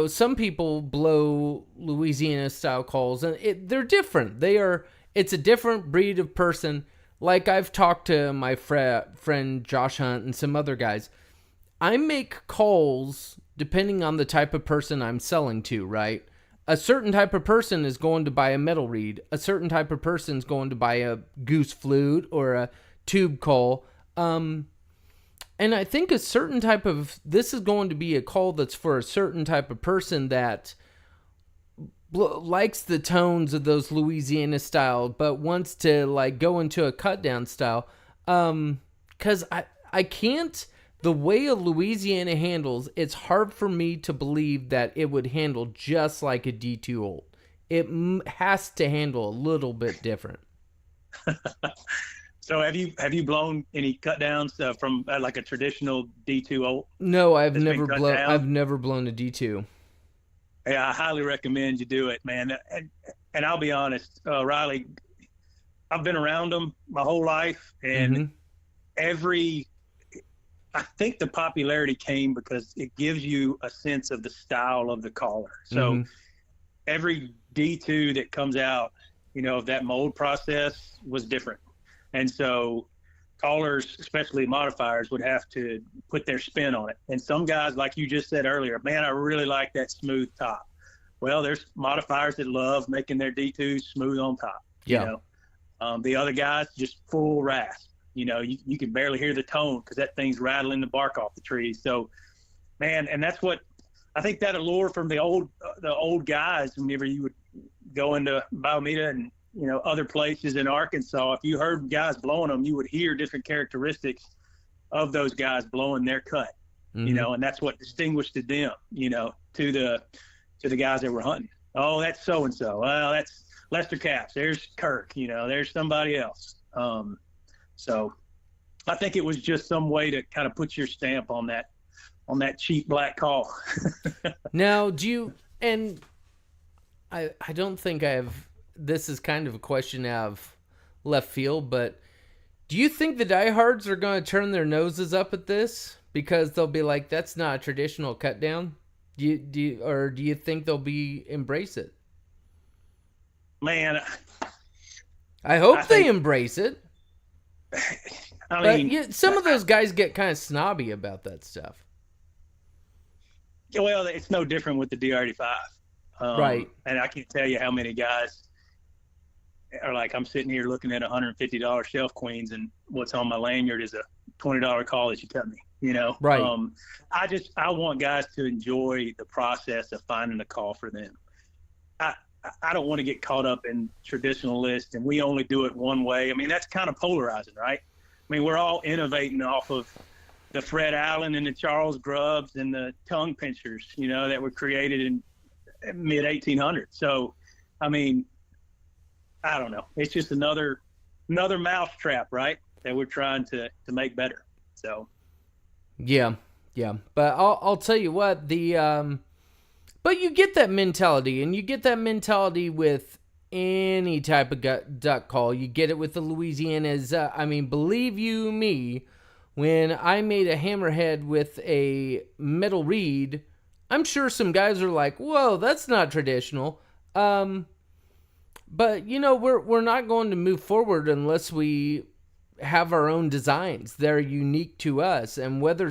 Speaker 3: some people blow Louisiana style calls, and they're different. It's a different breed of person. Like I've talked to my friend Josh Hunt and some other guys. I make calls depending on the type of person I'm selling to, right? A certain type of person is going to buy a metal reed. A certain type of person is going to buy a goose flute or a tube call. And I think this is going to be a call that's for a certain type of person that likes the tones of those Louisiana style, but wants to go into a cut down style. Cause I can't, the way a Louisiana handles, it's hard for me to believe that it would handle just like a D2 old. It has to handle a little bit different.
Speaker 2: So have you blown any cut downs from like a traditional D2 old?
Speaker 3: No, I've never blown a D2.
Speaker 2: Yeah, I highly recommend you do it, man. And I'll be honest, Riley, I've been around them my whole life, and I think the popularity came because it gives you a sense of the style of the caller. So every D2 that comes out, of that mold process was different. And so callers, especially modifiers, would have to put their spin on it. And some guys, like you just said earlier, man, I really like that smooth top. Well, there's modifiers that love making their D2s smooth on top.
Speaker 3: Yeah.
Speaker 2: The other guys, just full rasp. You can barely hear the tone because that thing's rattling the bark off the trees. So, man, and that's what I think that allure from the old guys. Whenever you would go into Biomeda and other places in Arkansas, if you heard guys blowing them, you would hear different characteristics of those guys blowing their cut. And that's what distinguished them. To the guys that were hunting. Oh, that's so and so. Well, that's Lester Capps. There's Kirk. There's somebody else. So I think it was just some way to kind of put your stamp on that cheap black call.
Speaker 3: Now, I don't think this is kind of a question out of left field, but do you think the diehards are going to turn their noses up at this because they'll be like, that's not a traditional cut down? Do you think they'll embrace it?
Speaker 2: Man,
Speaker 3: I hope they embrace it.
Speaker 2: I mean,
Speaker 3: some of those guys get kind of snobby about that stuff.
Speaker 2: Well, it's no different with the DR85.
Speaker 3: Right.
Speaker 2: And I can't tell you how many guys are like, I'm sitting here looking at $150 shelf queens, and what's on my lanyard is a $20 call that you cut me.
Speaker 3: Right.
Speaker 2: I want guys to enjoy the process of finding a call for them. I don't want to get caught up in traditional lists and we only do it one way. I mean, that's kind of polarizing, right? I mean, we're all innovating off of the Fred Allen and the Charles Grubbs and the tongue pinchers, that were created in mid 1800s. So, I mean, I don't know. It's just another mousetrap, right? That we're trying to make better. So.
Speaker 3: Yeah. But I'll tell you what, but you get that mentality, and you get that mentality with any type of duck call. You get it with the Louisianas. I mean, believe you me, when I made a hammerhead with a metal reed, I'm sure some guys are like, whoa, that's not traditional. But, we're not going to move forward unless we have our own designs. They're unique to us. And whether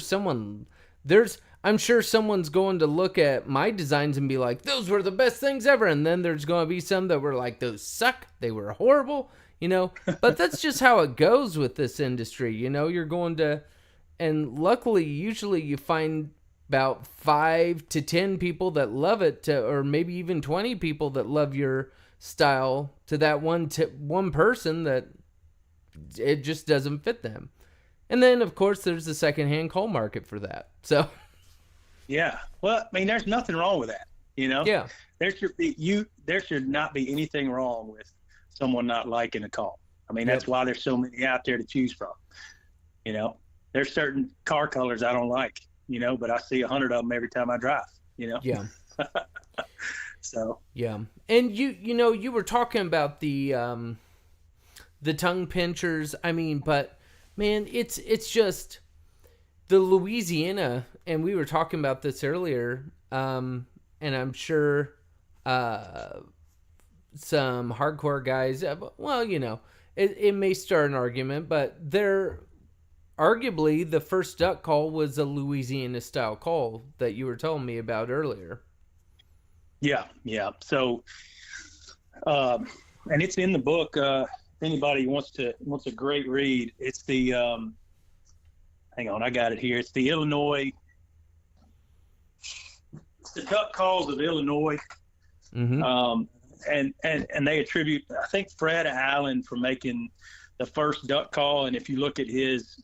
Speaker 3: I'm sure someone's going to look at my designs and be like, those were the best things ever. And then there's going to be some that were like, those suck. They were horrible, But that's just how it goes with this industry. You're going to, and luckily, usually you find about 5 to 10 people that love it, or maybe even 20 people that love your style, to that one person that it just doesn't fit them. And then, of course, there's the secondhand call market for that. So...
Speaker 2: Yeah. Well, I mean, there's nothing wrong with that,
Speaker 3: Yeah.
Speaker 2: There should not be anything wrong with someone not liking a call. I mean, that's why there's so many out there to choose from. There's certain car colors I don't like, but I see 100 of them every time I drive,
Speaker 3: Yeah.
Speaker 2: So.
Speaker 3: Yeah. And you were talking about the tongue pinchers. I mean, but man, it's just the Louisiana, and we were talking about this earlier, and I'm sure some hardcore guys, it may start an argument, but they're arguably the first duck call was a Louisiana style call that you were telling me about earlier.
Speaker 2: Yeah. So, and it's in the book. If anybody wants a great read, it's the, hang on, I got it here. It's the duck calls of Illinois.
Speaker 3: Mm-hmm.
Speaker 2: And they attribute, I think, Fred Allen for making the first duck call. And if you look at his,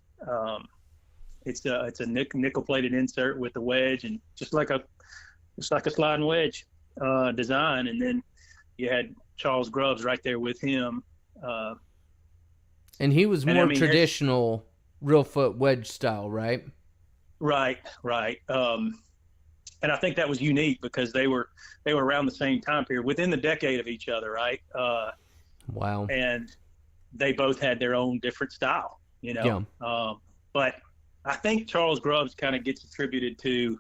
Speaker 2: it's a nickel plated insert with a wedge, and just like a sliding wedge design. And then you had Charles Grubbs right there with him.
Speaker 3: And he was more traditional real foot wedge style, right?
Speaker 2: Right. And I think that was unique because they were around the same time period, within the decade of each other, right?
Speaker 3: Wow.
Speaker 2: And they both had their own different style,
Speaker 3: Yeah.
Speaker 2: But I think Charles Grubbs kind of gets attributed to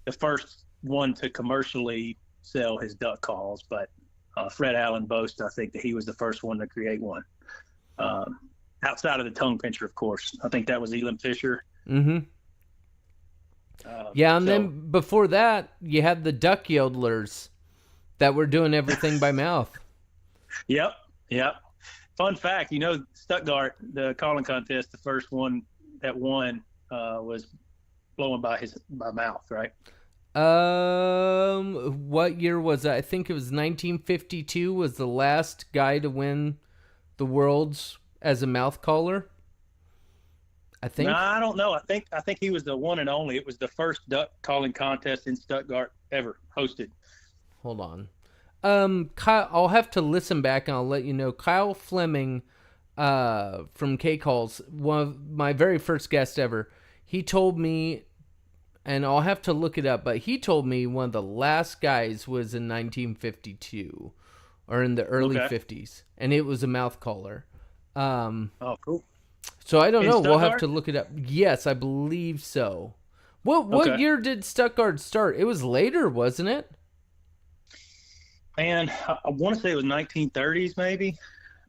Speaker 2: the first one to commercially sell his duck calls, but Fred Allen boasts, I think, that he was the first one to create one. Outside of the tongue pincher, of course. I think that was Elam Fisher.
Speaker 3: Mm-hmm. And then before that, you had the duck yodelers that were doing everything by mouth.
Speaker 2: Yep. Fun fact, Stuttgart, the calling contest, the first one that won was blowing by mouth, right?
Speaker 3: What year was that? I think it was 1952 was the last guy to win the Worlds as a mouth caller. I think.
Speaker 2: No, I don't know. I think he was the one and only. It was the first duck calling contest in Stuttgart ever hosted.
Speaker 3: Hold on. Kyle, I'll have to listen back and I'll let you know. Kyle Fleming, from K-Calls, one of my very first guest ever, he told me, and I'll have to look it up, but he told me one of the last guys was in 1952 or in the early 50s, and it was a mouth caller.
Speaker 2: Oh, cool.
Speaker 3: So I don't know.
Speaker 2: Stuttgart?
Speaker 3: We'll have to look it up. Yes, I believe so. What year did Stuttgart start? It was later, wasn't it?
Speaker 2: Man, I want to say it was 1930s, maybe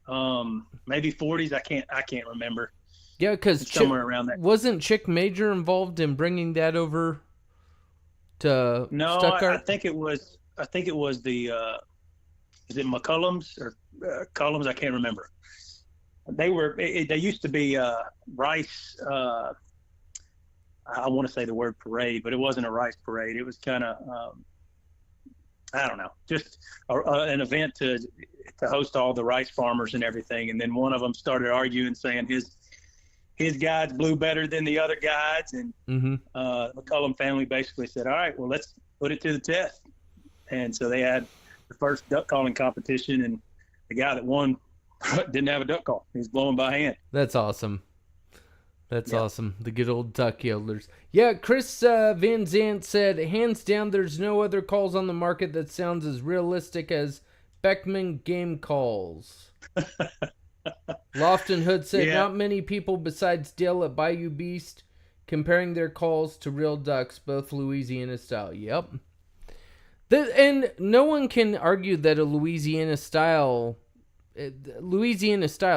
Speaker 2: 40s. I can't remember.
Speaker 3: Yeah, because
Speaker 2: somewhere around that.
Speaker 3: Wasn't Chick Major involved in bringing that over to Stuttgart?
Speaker 2: I think it was the is it McCullum's or Cullum's? I can't remember. They used to be rice. I want to say the word parade, but it wasn't a rice parade. It was kind of, I don't know, just an event to host all the rice farmers and everything. And then one of them started arguing, saying his guides blew better than the other guides. And the McCullum family basically said, all right, well, let's put it to the test. And so they had the first duck calling competition, and the guy that won didn't have a duck call. He was blowing by hand.
Speaker 3: That's awesome. That's awesome. The good old duck yodelers. Yeah, Chris Van Zant said, hands down, there's no other calls on the market that sounds as realistic as Beckman game calls. Lofton Hood said, not many people besides Dale at Bayou Beast comparing their calls to real ducks, both Louisiana style. Yep. And no one can argue that a Louisiana style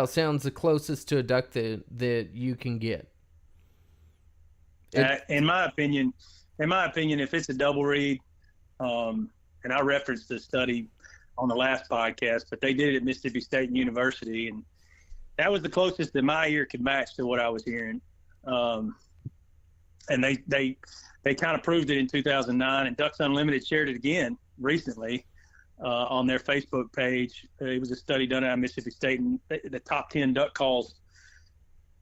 Speaker 3: sounds the closest to a duck that you can get.
Speaker 2: In my opinion, if it's a double reed, and I referenced the study on the last podcast, but they did it at Mississippi State University, and that was the closest that my ear could match to what I was hearing. And they kind of proved it in 2009, and Ducks Unlimited shared it again recently on their Facebook page. It was a study done at Mississippi State, and the top 10 duck calls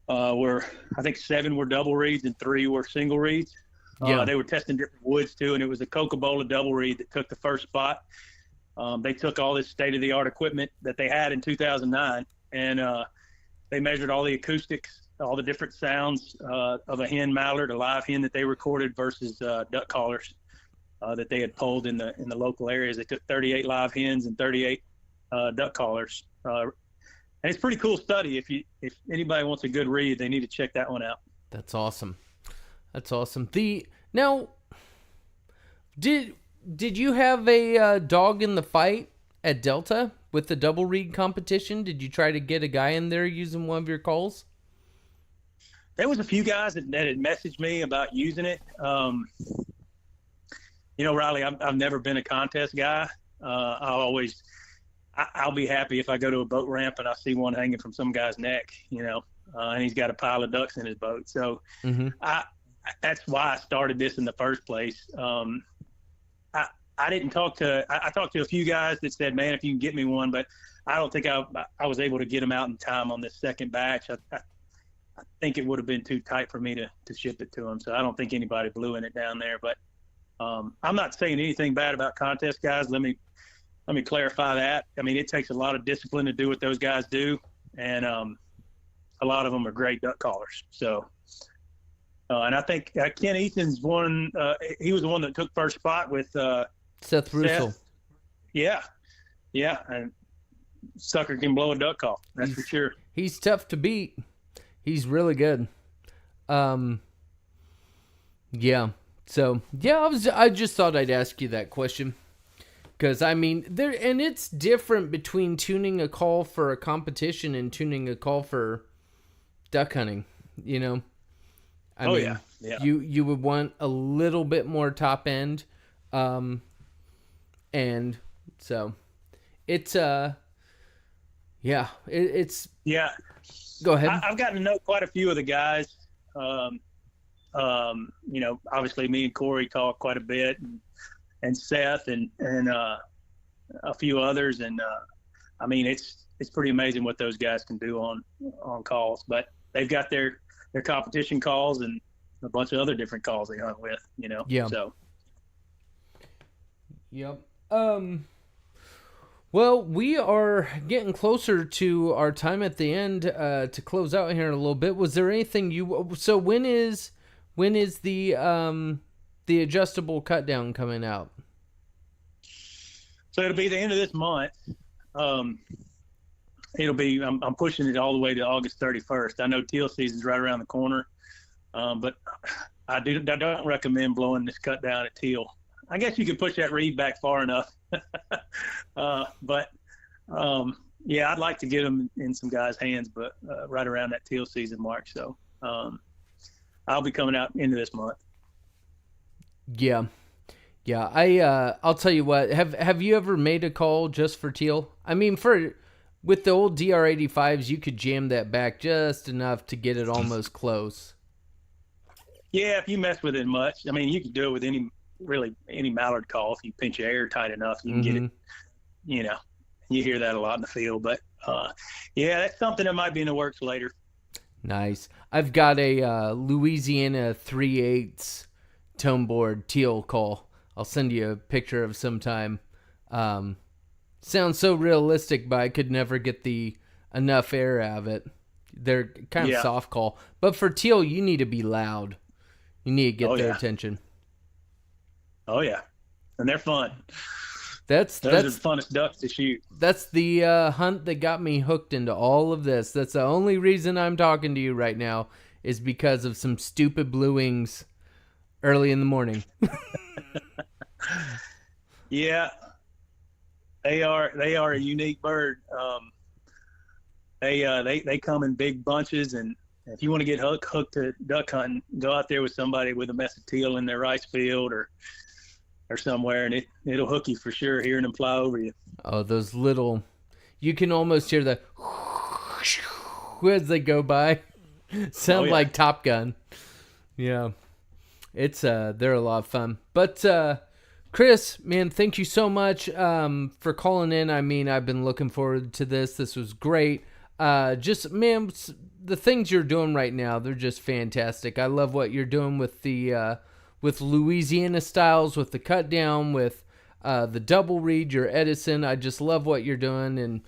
Speaker 2: were, I think 7 were double reeds and 3 were single reeds. They were testing different woods too, and it was a Coca-Cola double reed that took the first spot. They took all this state-of-the-art equipment that they had in 2009, and they measured all the acoustics, all the different sounds of a hen mallard, a live hen that they recorded versus duck callers that they had polled in the local areas. They took 38 live hens and 38 duck callers. And it's a pretty cool study. If anybody wants a good read, they need to check that one out.
Speaker 3: That's awesome. That's awesome. Now, did you have a dog in the fight at Delta with the double reed competition? Did you try to get a guy in there using one of your calls?
Speaker 2: There was a few guys that had messaged me about using it. Riley, I've never been a contest guy. I'll be happy if I go to a boat ramp and I see one hanging from some guy's neck, and he's got a pile of ducks in his boat. So that's why I started this in the first place. I didn't talk to – I talked to a few guys that said, man, if you can get me one, but I don't think I was able to get them out in time on this second batch. I think it would have been too tight for me to ship it to them, so I don't think anybody blew in it down there. But I'm not saying anything bad about contest guys. Let me clarify that. I mean, it takes a lot of discipline to do what those guys do, and a lot of them are great duck callers. So, and I think Ken Easton's one. He was the one that took first spot with
Speaker 3: Seth Russell.
Speaker 2: Yeah, and sucker can blow a duck call. That's for sure.
Speaker 3: He's tough to beat. He's really good. Yeah. So I just thought I'd ask you that question. Because, I mean, and it's different between tuning a call for a competition and tuning a call for duck hunting, I mean,
Speaker 2: yeah.
Speaker 3: You would want a little bit more top end. And so it's, it's.
Speaker 2: Yeah.
Speaker 3: Go ahead.
Speaker 2: I've gotten to know quite a few of the guys. Obviously me and Corey talk quite a bit, and Seth and a few others, and I mean it's pretty amazing what those guys can do on calls. But they've got their competition calls and a bunch of other different calls they hunt with,
Speaker 3: Yeah.
Speaker 2: So.
Speaker 3: Yep. Well, we are getting closer to our time at the end to close out here in a little bit. Was there anything so when is the adjustable cut down coming out?
Speaker 2: So it'll be the end of this month. It'll be, I'm pushing it all the way to August 31st. I know teal season's right around the corner. But I don't recommend blowing this cut down at teal. I guess you could push that reed back far enough. But I'd like to get them in some guys' hands, but right around that teal season mark. So I'll be coming out into this month.
Speaker 3: Yeah. Yeah, I'll tell you what. Have you ever made a call just for teal? I mean, with the old DR85s, you could jam that back just enough to get it almost close.
Speaker 2: Yeah, if you mess with it much, I mean, you can do it with any mallard call. If you pinch your air tight enough, you can get it. You know, you hear that a lot in the field. But yeah, that's something that might be in the works later.
Speaker 3: Nice. I've got a Louisiana 3/8 tone board teal call. I'll send you a picture of sometime. Sounds so realistic, but I could never get the enough air out of it. They're kind of soft call. But for teal, you need to be loud. You need to get their attention.
Speaker 2: Oh, yeah. And they're fun.
Speaker 3: Those
Speaker 2: are the funnest ducks to shoot.
Speaker 3: That's the hunt that got me hooked into all of this. That's the only reason I'm talking to you right now is because of some stupid blue wings early in the morning.
Speaker 2: Yeah, they are a unique bird. They come in big bunches, and if you want to get hooked to duck hunting, go out there with somebody with a mess of teal in their rice field or somewhere, and it'll hook you for sure. Hearing them fly over you.
Speaker 3: Oh, those little! You can almost hear the as they go by. Sound like Top Gun. Yeah, it's they're a lot of fun. But Chris, man, thank you so much for calling in. I mean, I've been looking forward to this. This was great. Just, man, the things you're doing right now, they're just fantastic. I love what you're doing with the with Louisiana styles, with the cut down, with the double read, your Edison. I just love what you're doing, and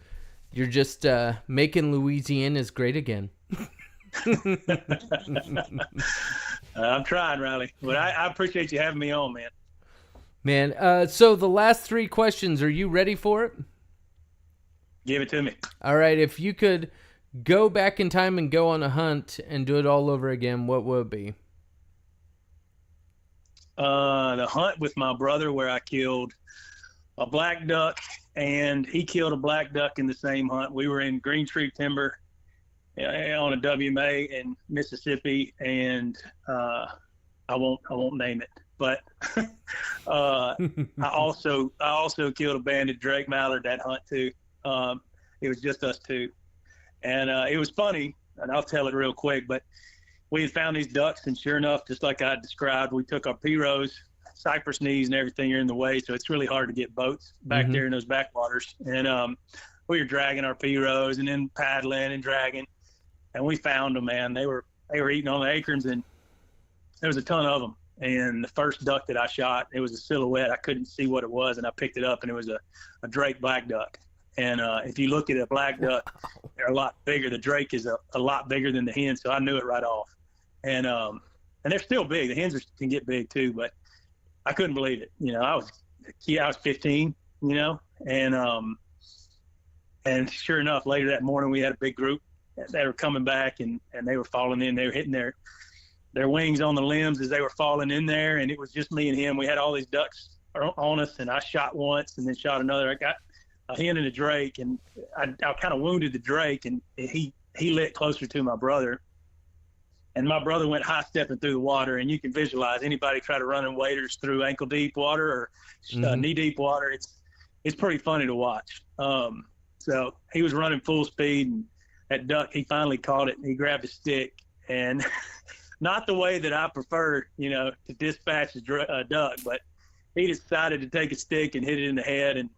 Speaker 3: you're just making Louisiana's great again.
Speaker 2: I'm trying, Riley, but I appreciate you having me on, man.
Speaker 3: Man, so the last three questions, are you ready for it?
Speaker 2: Give it to me.
Speaker 3: All right, if you could go back in time and go on a hunt and do it all over again, what would it be?
Speaker 2: The hunt with my brother where I killed a black duck, and he killed a black duck in the same hunt. We were in Green Tree Timber on a WMA in Mississippi, and I won't name it, but I also killed a banded Drake mallard that hunt too. It was just us two, and it was funny, and I'll tell it real quick, but we had found these ducks, and sure enough, just like I described, we took our pirogues, cypress knees and everything are in the way, so it's really hard to get boats back there in those backwaters. And we were dragging our pirogues and then paddling and dragging, and we found them, man. They were eating on the acorns, and there was a ton of them. And the first duck that I shot, it was a silhouette. I couldn't see what it was, and I picked it up, and it was a Drake black duck. And if you look at a black duck, they're a lot bigger. The Drake is a lot bigger than the hen, so I knew it right off. And they're still big. The hens can get big too, but I couldn't believe it. You know, I was 15. You know, and sure enough, later that morning we had a big group. They were coming back, and they were falling in. They were hitting their wings on the limbs as they were falling in there, and it was just me and him. We had all these ducks on us, and I shot once and then shot another. I got a hen and a drake, and I kind of wounded the drake, and he lit closer to my brother. And my brother went high stepping through the water, and you can visualize anybody try to run in waders through ankle deep water or knee deep water. It's pretty funny to watch. So he was running full speed, and that duck, he finally caught it, and he grabbed a stick, and not the way that I prefer, you know, to dispatch a duck, but he decided to take a stick and hit it in the head, and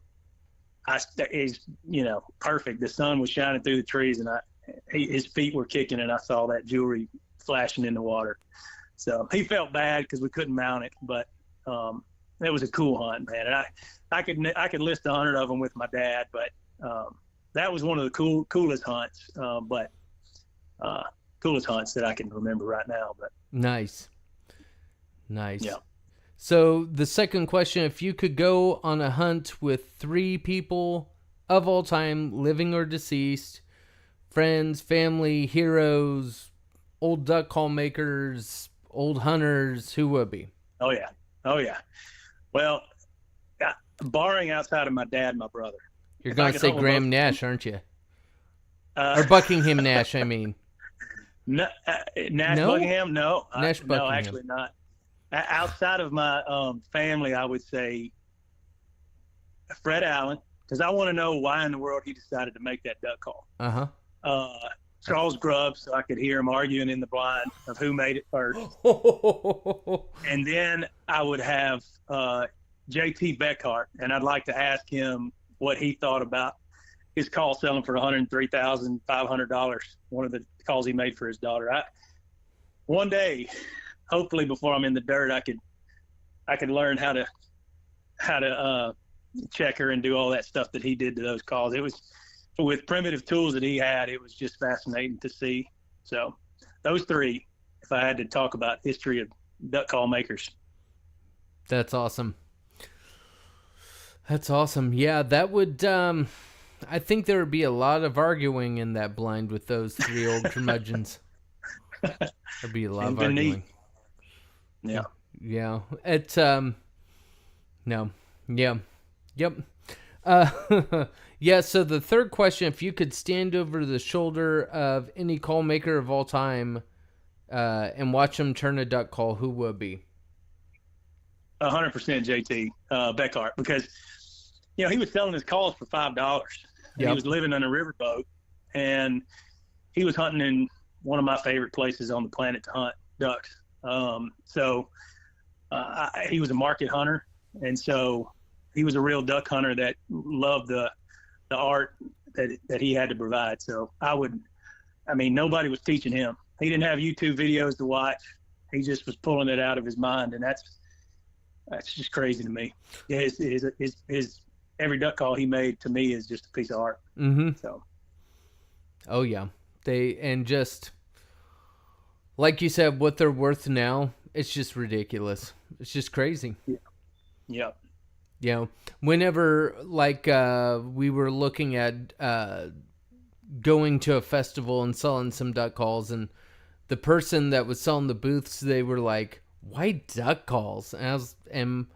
Speaker 2: he's, you know, perfect. The sun was shining through the trees, and his feet were kicking, and I saw that jewelry flashing in the water. So he felt bad because we couldn't mount it, but it was a cool hunt, man. And I could list 100 of them with my dad, but that was one of the coolest hunts, coolest hunts that I can remember right now. But
Speaker 3: nice.
Speaker 2: Yeah.
Speaker 3: So the second question, if you could go on a hunt with 3 people of all time, living or deceased, friends, family, heroes, old duck call makers, old hunters, who would be?
Speaker 2: Oh yeah. Well, barring outside of my dad and my brother.
Speaker 3: You're going to say Graham Nash, aren't you? Or Buckingham Nash, I mean.
Speaker 2: Nash
Speaker 3: No?
Speaker 2: Buckingham? No.
Speaker 3: Nash Buckingham.
Speaker 2: No, actually not. Outside of my family, I would say Fred Allen, because I want to know why in the world he decided to make that duck call.
Speaker 3: Uh-huh.
Speaker 2: Charles Grubb, so I could hear him arguing in the blind of who made it first. And then I would have JT Beckhart, and I'd like to ask him what he thought about his call selling for $103,500, one of the calls he made for his daughter. One day, hopefully before I'm in the dirt, I could learn how to check her and do all that stuff that he did to those calls. It was with primitive tools that he had. It was just fascinating to see. So those three, if I had to talk about history of duck call makers.
Speaker 3: That's awesome. That's awesome. Yeah, that would, I think there would be a lot of arguing in that blind with those three old curmudgeons. There'd be a lot of arguing.
Speaker 2: Yeah.
Speaker 3: Yeah. It's, no. Yeah. Yep. Yeah, so the third question, if you could stand over the shoulder of any call maker of all time and watch them turn a duck call, who would be?
Speaker 2: 100% JT Beckhart, because he was selling his calls for $5.
Speaker 3: Yep.
Speaker 2: He was living on a riverboat, and he was hunting in one of my favorite places on the planet to hunt ducks. So he was a market hunter, and so he was a real duck hunter that loved the art that he had to provide. So nobody was teaching him. He didn't have YouTube videos to watch. He just was pulling it out of his mind, and that's just crazy to me. His every duck call he made to me is just a piece of art.
Speaker 3: Mm-hmm.
Speaker 2: So,
Speaker 3: oh yeah, just like you said, what they're worth now, it's just ridiculous. It's just crazy.
Speaker 2: Yeah.
Speaker 3: Whenever we were looking at going to a festival and selling some duck calls, and the person that was selling the booths, they were like, "Why duck calls?" And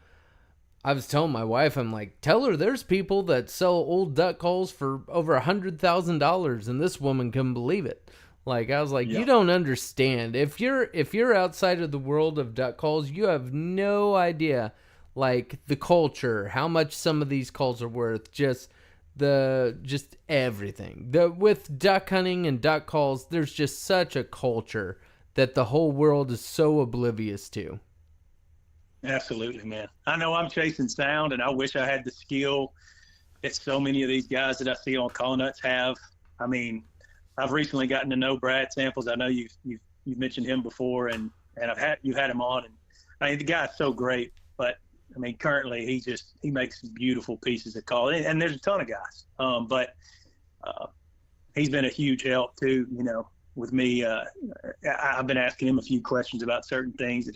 Speaker 3: I was telling my wife, I'm like, "Tell her there's people that sell old duck calls for over $100,000," and this woman couldn't believe it. Like, I was like, You don't understand. If you're outside of the world of duck calls, you have no idea. Like the culture, how much some of these calls are worth, just everything. With duck hunting and duck calls, there's just such a culture that the whole world is so oblivious to.
Speaker 2: Absolutely, man. I know I'm chasing sound, and I wish I had the skill that so many of these guys that I see on Call Nuts have. I mean, I've recently gotten to know Brad Samples. I know you've mentioned him before, and you've had him on, and the guy's so great. But currently he makes beautiful pieces of call, and there's a ton of guys. But he's been a huge help too. With me, I've been asking him a few questions about certain things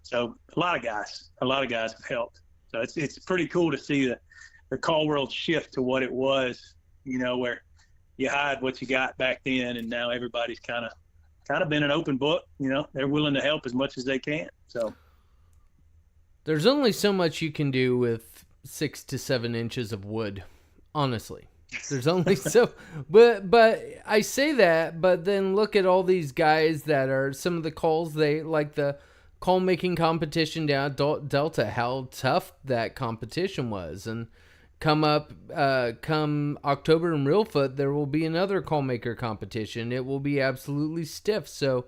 Speaker 2: so a lot of guys have helped. So it's pretty cool to see the call world shift to what it was, where you hide what you got back then, and now everybody's kind of been an open book. They're willing to help as much as they can. So
Speaker 3: there's only so much you can do with 6 to 7 inches of wood, honestly. There's only so, but I say that, but then look at all these guys that are some of the calls, they like the call making competition down at Delta, how tough that competition was. And come October in Reelfoot, there will be another call maker competition. It will be absolutely stiff. So,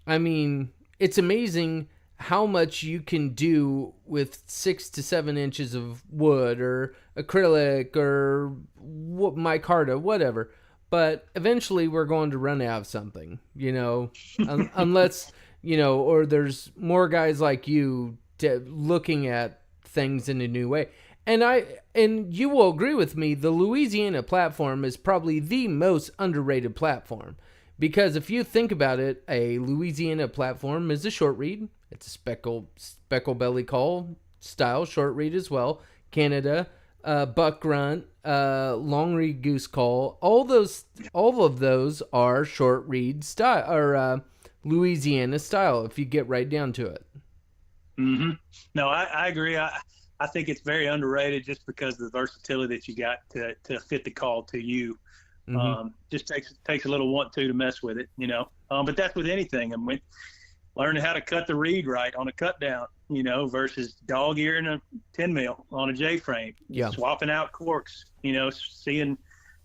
Speaker 3: it's amazing how much you can do with 6 to 7 inches of wood or acrylic or micarta, whatever. But eventually we're going to run out of something, unless, or there's more guys like you looking at things in a new way. And you will agree with me, the Louisiana platform is probably the most underrated platform. Because if you think about it, a Louisiana platform is a short reed. It's a speckle belly call style short reed as well. Canada, buck grunt, long reed goose call. All of those are short reed style or Louisiana style. If you get right down to it.
Speaker 2: Mm-hmm. No, I agree. I think it's very underrated just because of the versatility that you got to fit the call to you. Mm-hmm. Just takes a little want to mess with it, But that's with anything. learning how to cut the reed right on a cut down, versus dog ear and a 10 mil on a J frame.
Speaker 3: Yeah.
Speaker 2: Swapping out corks, seeing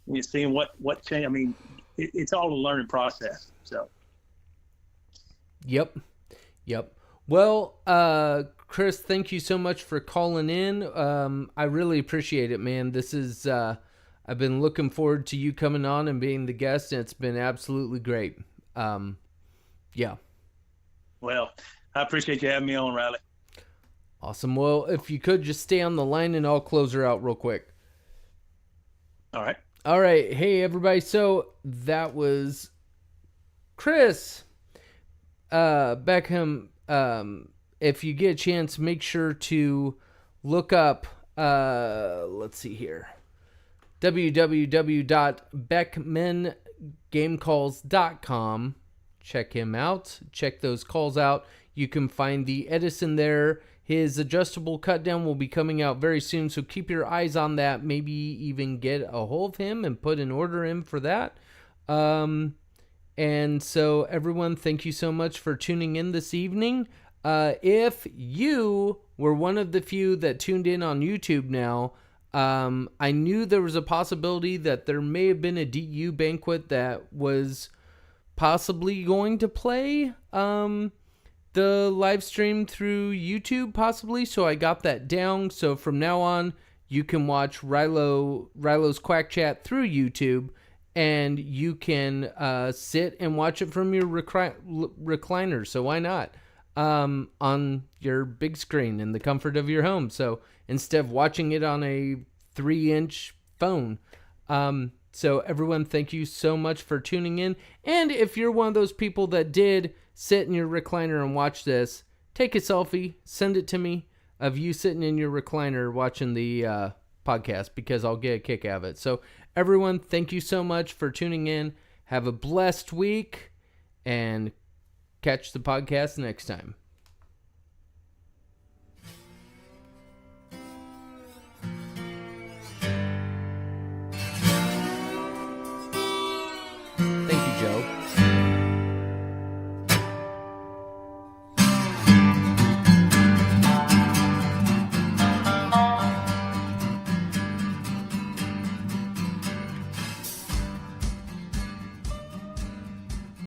Speaker 2: what change. I mean, it's all a learning process. So.
Speaker 3: Yep. Well, Chris, thank you so much for calling in. I really appreciate it, man. This is, I've been looking forward to you coming on and being the guest, and it's been absolutely great. Yeah.
Speaker 2: Well, I appreciate you having me on, Riley.
Speaker 3: Awesome. Well, if you could just stay on the line and I'll close her out real quick.
Speaker 2: All right.
Speaker 3: Hey, everybody. So that was Chris Beckman. If you get a chance, make sure to look up, let's see here, www.beckmangamecalls.com. Check him out. Check those calls out. You can find the Edison there. His adjustable cut down will be coming out very soon, so keep your eyes on that. Maybe even get a hold of him and put an order in for that. And so, everyone, thank you so much for tuning in this evening. If you were one of the few that tuned in on YouTube now, I knew there was a possibility that there may have been a DU banquet that was possibly going to play the live stream through YouTube, possibly. So I got that down. So from now on, you can watch Rilo's Quack Chat through YouTube, and you can sit and watch it from your recliner. So why not? On your big screen in the comfort of your home. So instead of watching it on a 3-inch phone. So everyone, thank you so much for tuning in. And if you're one of those people that did sit in your recliner and watch this, take a selfie, send it to me of you sitting in your recliner watching the podcast, because I'll get a kick out of it. So everyone, thank you so much for tuning in. Have a blessed week, and catch the podcast next time.